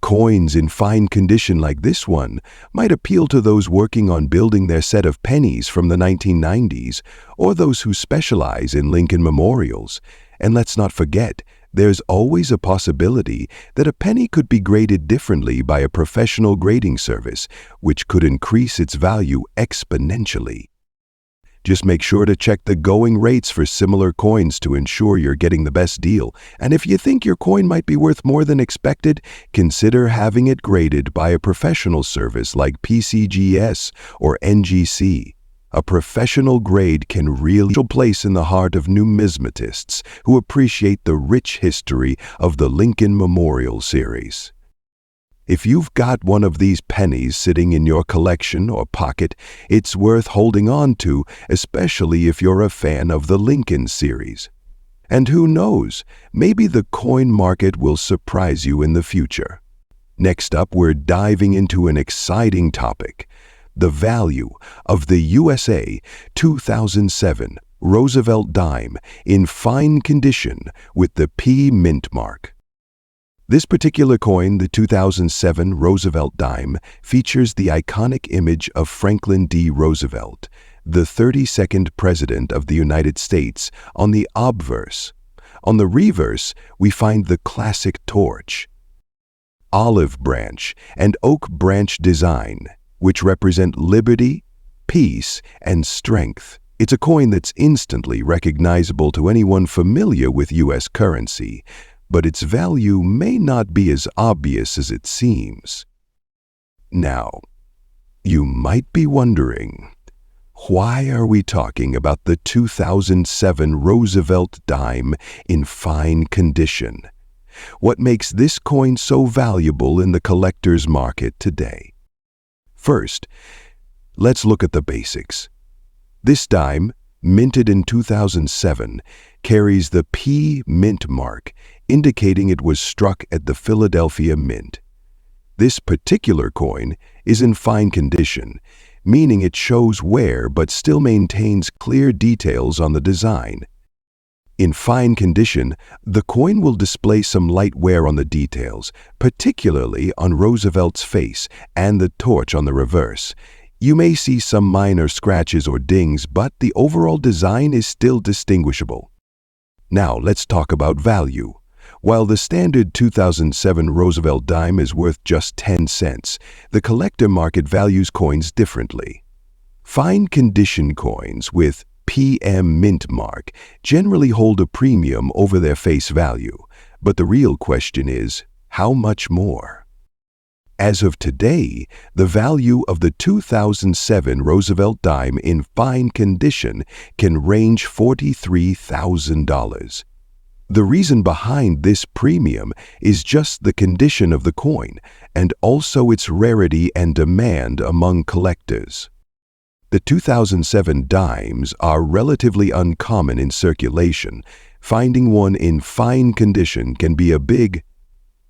Coins in fine condition like this one might appeal to those working on building their set of pennies from the 1990s or those who specialize in Lincoln Memorials. And let's not forget, there's always a possibility that a penny could be graded differently by a professional grading service, which could increase its value exponentially. Just make sure to check the going rates for similar coins to ensure you're getting the best deal. And if you think your coin might be worth more than expected, consider having it graded by a professional service like PCGS or NGC. A professional grade can really place in the heart of numismatists who appreciate the rich history of the Lincoln Memorial series. If you've got one of these pennies sitting in your collection or pocket, it's worth holding on to, especially if you're a fan of the Lincoln series. And who knows, maybe the coin market will surprise you in the future. Next up, we're diving into an exciting topic: the value of the USA 2007 Roosevelt dime in fine condition with the P mint mark. This particular coin, the 2007 Roosevelt dime, features the iconic image of Franklin D. Roosevelt, the 32nd President of the United States, on the obverse. On the reverse, we find the classic torch, olive branch, and oak branch design, which represent liberty, peace, and strength. It's a coin that's instantly recognizable to anyone familiar with U.S. currency, but its value may not be as obvious as it seems. Now, you might be wondering, why are we talking about the 2007 Roosevelt dime in fine condition? What makes this coin so valuable in the collector's market today? First, let's look at the basics. This dime, minted in 2007, carries the P mint mark, indicating it was struck at the Philadelphia Mint. This particular coin is in fine condition, meaning it shows wear but still maintains clear details on the design. In fine condition, the coin will display some light wear on the details, particularly on Roosevelt's face and the torch on the reverse. You may see some minor scratches or dings, but the overall design is still distinguishable. Now let's talk about value. While the standard 2007 Roosevelt dime is worth just 10 cents, the collector market values coins differently. Fine condition coins with PM mint mark generally hold a premium over their face value, but the real question is, how much more? As of today, the value of the 2007 Roosevelt dime in fine condition can range $43,000. The reason behind this premium is just the condition of the coin and also its rarity and demand among collectors. The 2007 dimes are relatively uncommon in circulation. Finding one in fine condition can be a bit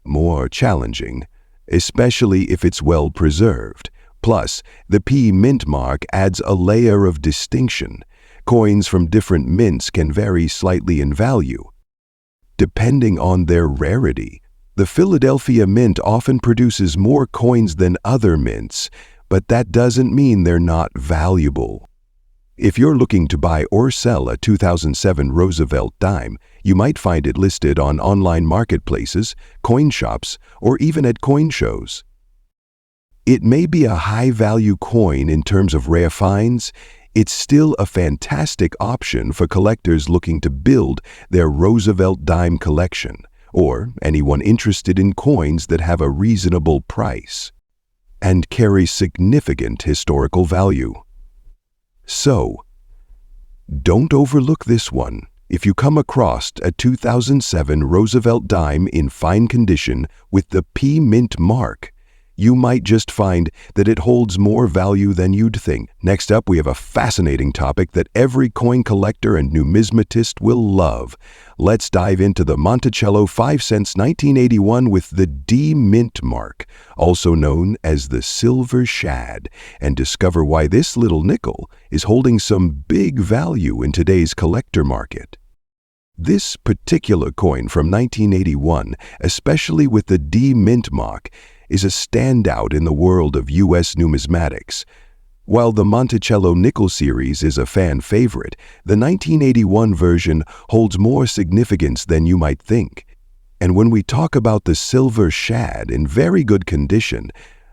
more challenging, especially if it's well preserved. Plus, the P mint mark adds a layer of distinction. Coins from different mints can vary slightly in value, depending on their rarity. The Philadelphia Mint often produces more coins than other mints, but that doesn't mean they're not valuable. If you're looking to buy or sell a 2007 Roosevelt dime, you might find it listed on online marketplaces, coin shops, or even at coin shows. It may be a high-value coin in terms of rare finds. It's still a fantastic option for collectors looking to build their Roosevelt dime collection, or anyone interested in coins that have a reasonable price and carry significant historical value. So, don't overlook this one. If you come across a 2007 Roosevelt dime in fine condition with the P mint mark, you might just find that it holds more value than you'd think. Next up, we have a fascinating topic that every coin collector and numismatist will love. Let's dive into the Monticello 5 cents 1981 with the D mint mark, also known as the silver shad, and discover why this little nickel is holding some big value in today's collector market. This particular coin from 1981, especially with the D mint mark, is a standout in the world of U.S. numismatics. While the Monticello nickel series is a fan favorite, the 1981 version holds more significance than you might think. And when we talk about the silver shad in very good condition,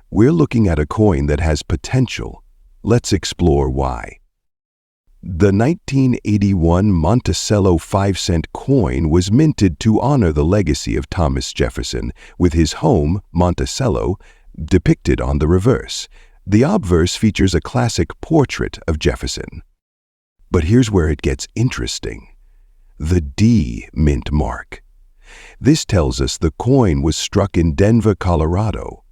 we're looking at a coin that has potential. Let's explore why. The 1981 Monticello 5-cent coin was minted to honor the legacy of Thomas Jefferson, with his home, Monticello, depicted on the reverse. The obverse features a classic portrait of Jefferson. But here's where it gets interesting: the D mint mark. This tells us the coin was struck in Denver, Colorado.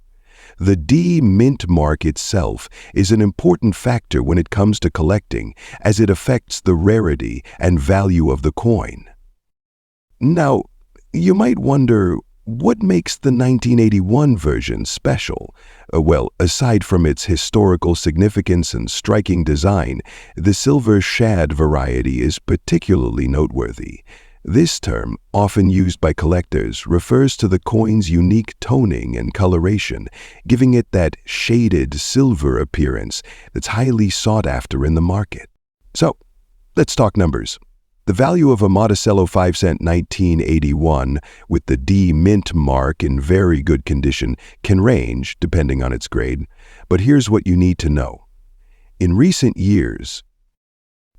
The D mint mark itself is an important factor when it comes to collecting, as it affects the rarity and value of the coin. Now, you might wonder, what makes the 1981 version special? Well, aside from its historical significance and striking design, the silver shad variety is particularly noteworthy. This term, often used by collectors, refers to the coin's unique toning and coloration, giving it that shaded silver appearance that's highly sought after in the market. So, let's talk numbers. The value of a Monticello 5-cent 1981 with the D mint mark in very good condition can range, depending on its grade, but here's what you need to know. In recent years,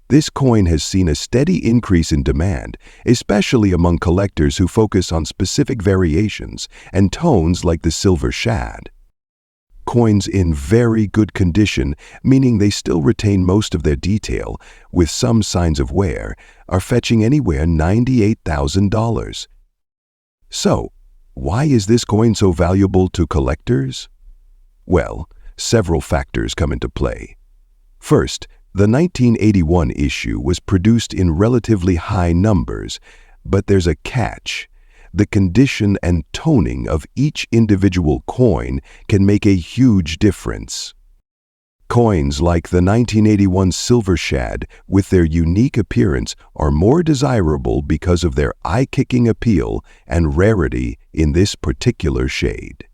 this coin has seen a steady increase in demand, especially among collectors who focus on specific variations and tones like the silver shad. Coins in very good condition, meaning they still retain most of their detail, with some signs of wear, are fetching anywhere $98,000. So, why is this coin so valuable to collectors? Well, several factors come into play. First, the 1981 issue was produced in relatively high numbers, but there's a catch. The condition and toning of each individual coin can make a huge difference. Coins like the 1981 silver shad, with their unique appearance, are more desirable because of their eye-kicking appeal and rarity in this particular shade.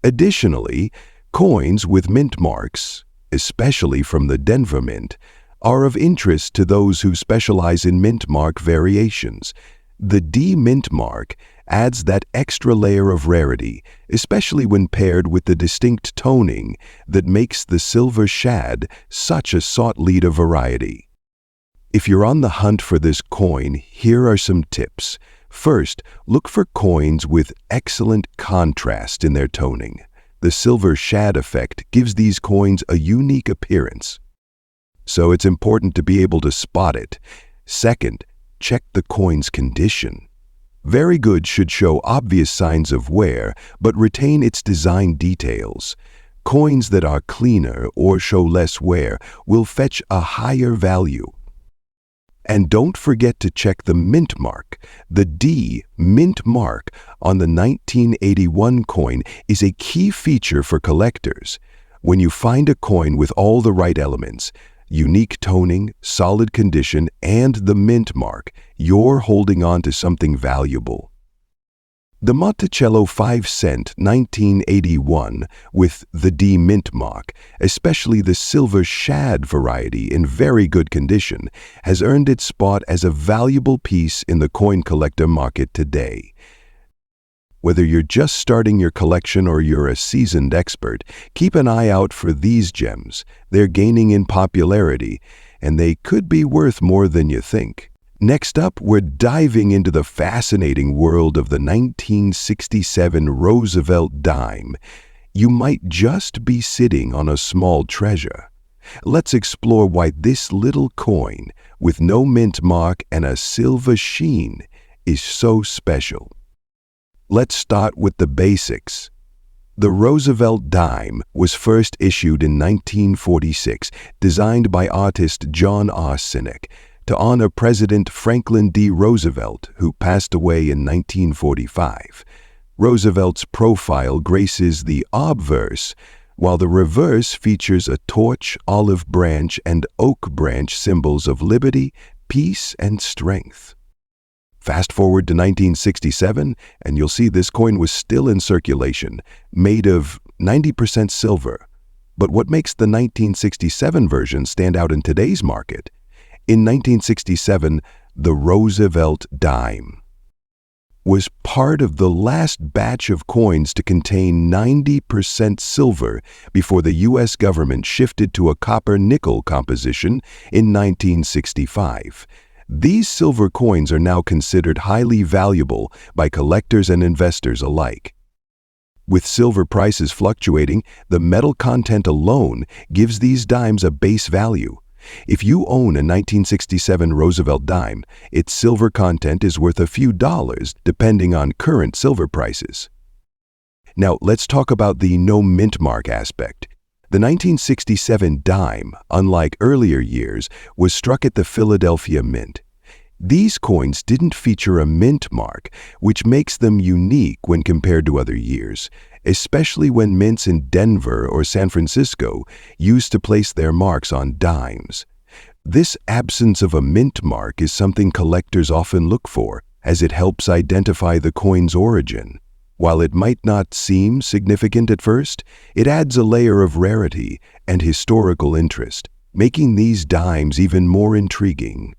Additionally, coins with mint marks, especially from the Denver Mint, are of interest to those who specialize in mint mark variations. The D mint mark adds that extra layer of rarity, especially when paired with the distinct toning that makes the silver shad such a sought-leader variety. If you're on the hunt for this coin, here are some tips. First, look for coins with excellent contrast in their toning. The silver shad effect gives these coins a unique appearance, so it's important to be able to spot it. Second, check the coin's condition. Very good should show obvious signs of wear, but retain its design details. Coins that are cleaner or show less wear will fetch a higher value. And don't forget to check the mint mark. The D mint mark on the 1981 coin is a key feature for collectors. When you find a coin with all the right elements, unique toning, solid condition, and the mint mark, you're holding on to something valuable. The Monticello 5-cent 1981 with the D mint mark, especially the silver shad variety in very good condition, has earned its spot as a valuable piece in the coin collector market today. Whether you're just starting your collection or you're a seasoned expert, keep an eye out for these gems. They're gaining in popularity, and they could be worth more than you think. Next up, we're diving into the fascinating world of the 1967 Roosevelt dime. You might just be sitting on a small treasure. Let's explore why this little coin, with no mint mark and a silver sheen, is so special. Let's start with the basics. The Roosevelt dime was first issued in 1946, designed by artist John R. Sinek, to honor President Franklin D. Roosevelt, who passed away in 1945. Roosevelt's profile graces the obverse, while the reverse features a torch, olive branch, and oak branch symbols of liberty, peace, and strength. Fast forward to 1967, and you'll see this coin was still in circulation, made of 90% silver. But what makes the 1967 version stand out in today's market? In 1967, the Roosevelt dime was part of the last batch of coins to contain 90% silver before the U.S. government shifted to a copper-nickel composition in 1965. These silver coins are now considered highly valuable by collectors and investors alike. With silver prices fluctuating, the metal content alone gives these dimes a base value. If you own a 1967 Roosevelt dime, its silver content is worth a few dollars depending on current silver prices. Now, let's talk about the no mint mark aspect. The 1967 dime, unlike earlier years, was struck at the Philadelphia Mint. These coins didn't feature a mint mark, which makes them unique when compared to other years, especially when mints in Denver or San Francisco used to place their marks on dimes. This absence of a mint mark is something collectors often look for, as it helps identify the coin's origin. While it might not seem significant at first, it adds a layer of rarity and historical interest, making these dimes even more intriguing.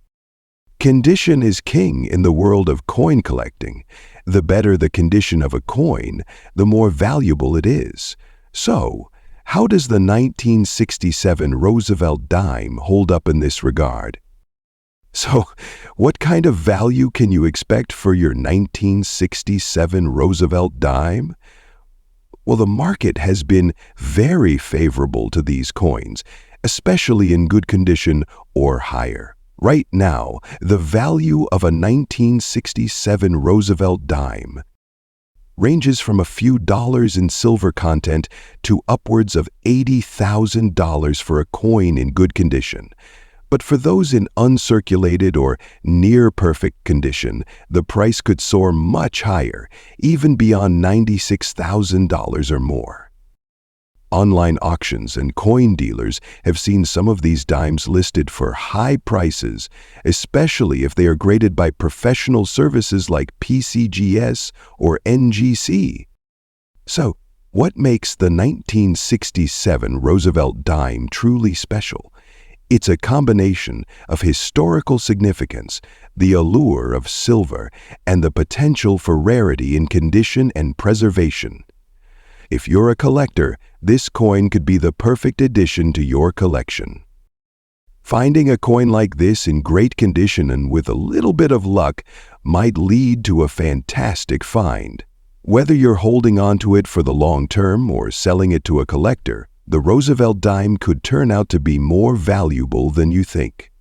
Condition is king in the world of coin collecting. The better the condition of a coin, the more valuable it is. So, how does the 1967 Roosevelt dime hold up in this regard? So, what kind of value can you expect for your 1967 Roosevelt dime? Well, the market has been very favorable to these coins, especially in good condition or higher. Right now, the value of a 1967 Roosevelt dime ranges from a few dollars in silver content to upwards of $80,000 for a coin in good condition. But for those in uncirculated or near-perfect condition, the price could soar much higher, even beyond $96,000 or more. Online auctions and coin dealers have seen some of these dimes listed for high prices, especially if they are graded by professional services like PCGS or NGC. So, what makes the 1967 Roosevelt dime truly special? It's a combination of historical significance, the allure of silver, and the potential for rarity in condition and preservation. If you're a collector, this coin could be the perfect addition to your collection. Finding a coin like this in great condition and with a little bit of luck might lead to a fantastic find. Whether you're holding on to it for the long term or selling it to a collector, the Roosevelt dime could turn out to be more valuable than you think.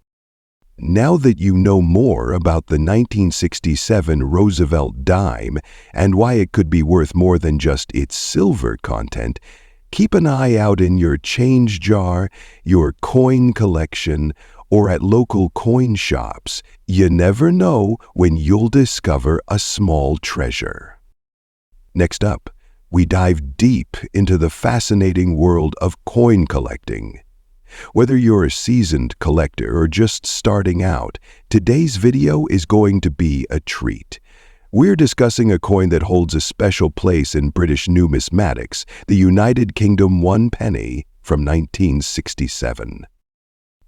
Now that you know more about the 1967 Roosevelt dime and why it could be worth more than just its silver content, keep an eye out in your change jar, your coin collection, or at local coin shops. You never know when you'll discover a small treasure. Next up, we dive deep into the fascinating world of coin collecting. Whether you're a seasoned collector or just starting out, today's video is going to be a treat. We're discussing a coin that holds a special place in British numismatics, the United Kingdom 1 penny from 1967.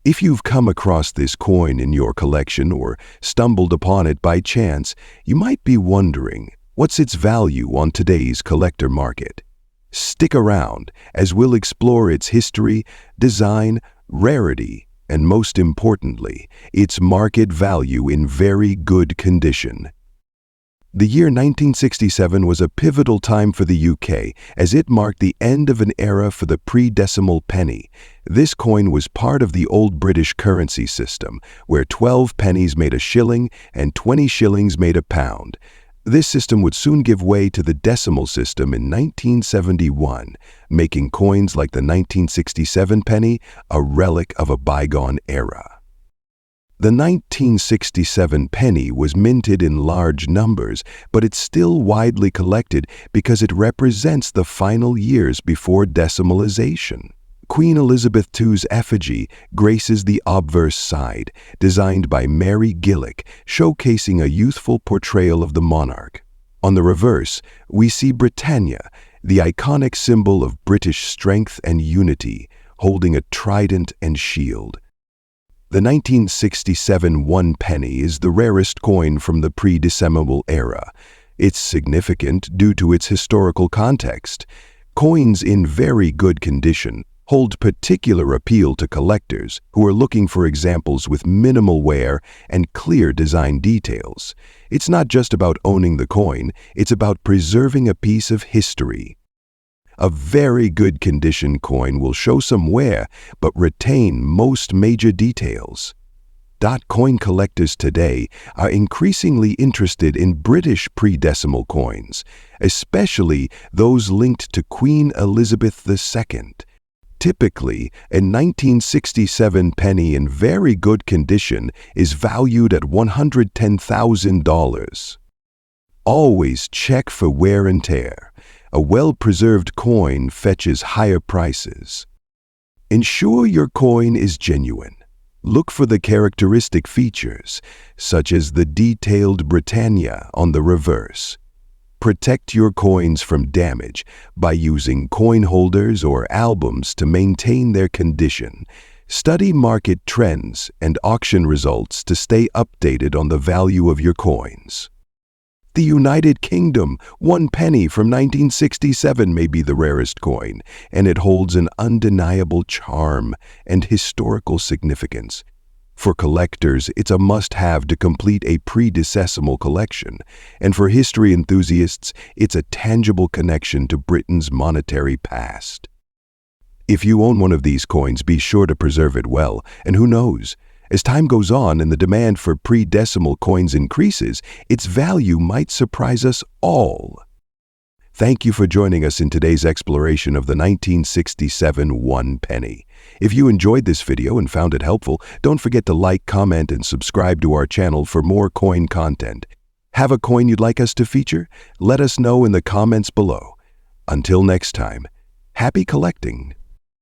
If you've come across this coin in your collection or stumbled upon it by chance, you might be wondering, what's its value on today's collector market? Stick around as we'll explore its history, design, rarity, and most importantly, its market value in very good condition. The year 1967 was a pivotal time for the UK as it marked the end of an era for the pre-decimal penny. This coin was part of the old British currency system, where 12 pennies made a shilling and 20 shillings made a pound. This system would soon give way to the decimal system in 1971, making coins like the 1967 penny a relic of a bygone era. The 1967 penny was minted in large numbers, but it's still widely collected because it represents the final years before decimalization. Queen Elizabeth II's effigy graces the obverse side, designed by Mary Gillick, showcasing a youthful portrayal of the monarch. On the reverse, we see Britannia, the iconic symbol of British strength and unity, holding a trident and shield. The 1967 1 penny is the rarest coin from the pre-decimal era. It's significant due to its historical context. Coins in very good condition hold particular appeal to collectors who are looking for examples with minimal wear and clear design details. It's not just about owning the coin, it's about preserving a piece of history. A very good condition coin will show some wear but retain most major details. Coin collectors today are increasingly interested in British pre-decimal coins, especially those linked to Queen Elizabeth II. Typically, a 1967 penny in very good condition is valued at $110,000. Always check for wear and tear. A well-preserved coin fetches higher prices. Ensure your coin is genuine. Look for the characteristic features, such as the detailed Britannia on the reverse. Protect your coins from damage by using coin holders or albums to maintain their condition. Study market trends and auction results to stay updated on the value of your coins. The United Kingdom, 1 penny from 1967 may be the rarest coin, and it holds an undeniable charm and historical significance. For collectors, it's a must-have to complete a pre-decimal collection, and for history enthusiasts, it's a tangible connection to Britain's monetary past. If you own one of these coins, be sure to preserve it well, and who knows, as time goes on and the demand for pre-decimal coins increases, its value might surprise us all. Thank you for joining us in today's exploration of the 1967 1 penny. If you enjoyed this video and found it helpful, don't forget to like, comment, and subscribe to our channel for more coin content. Have a coin you'd like us to feature? Let us know in the comments below. Until next time, happy collecting!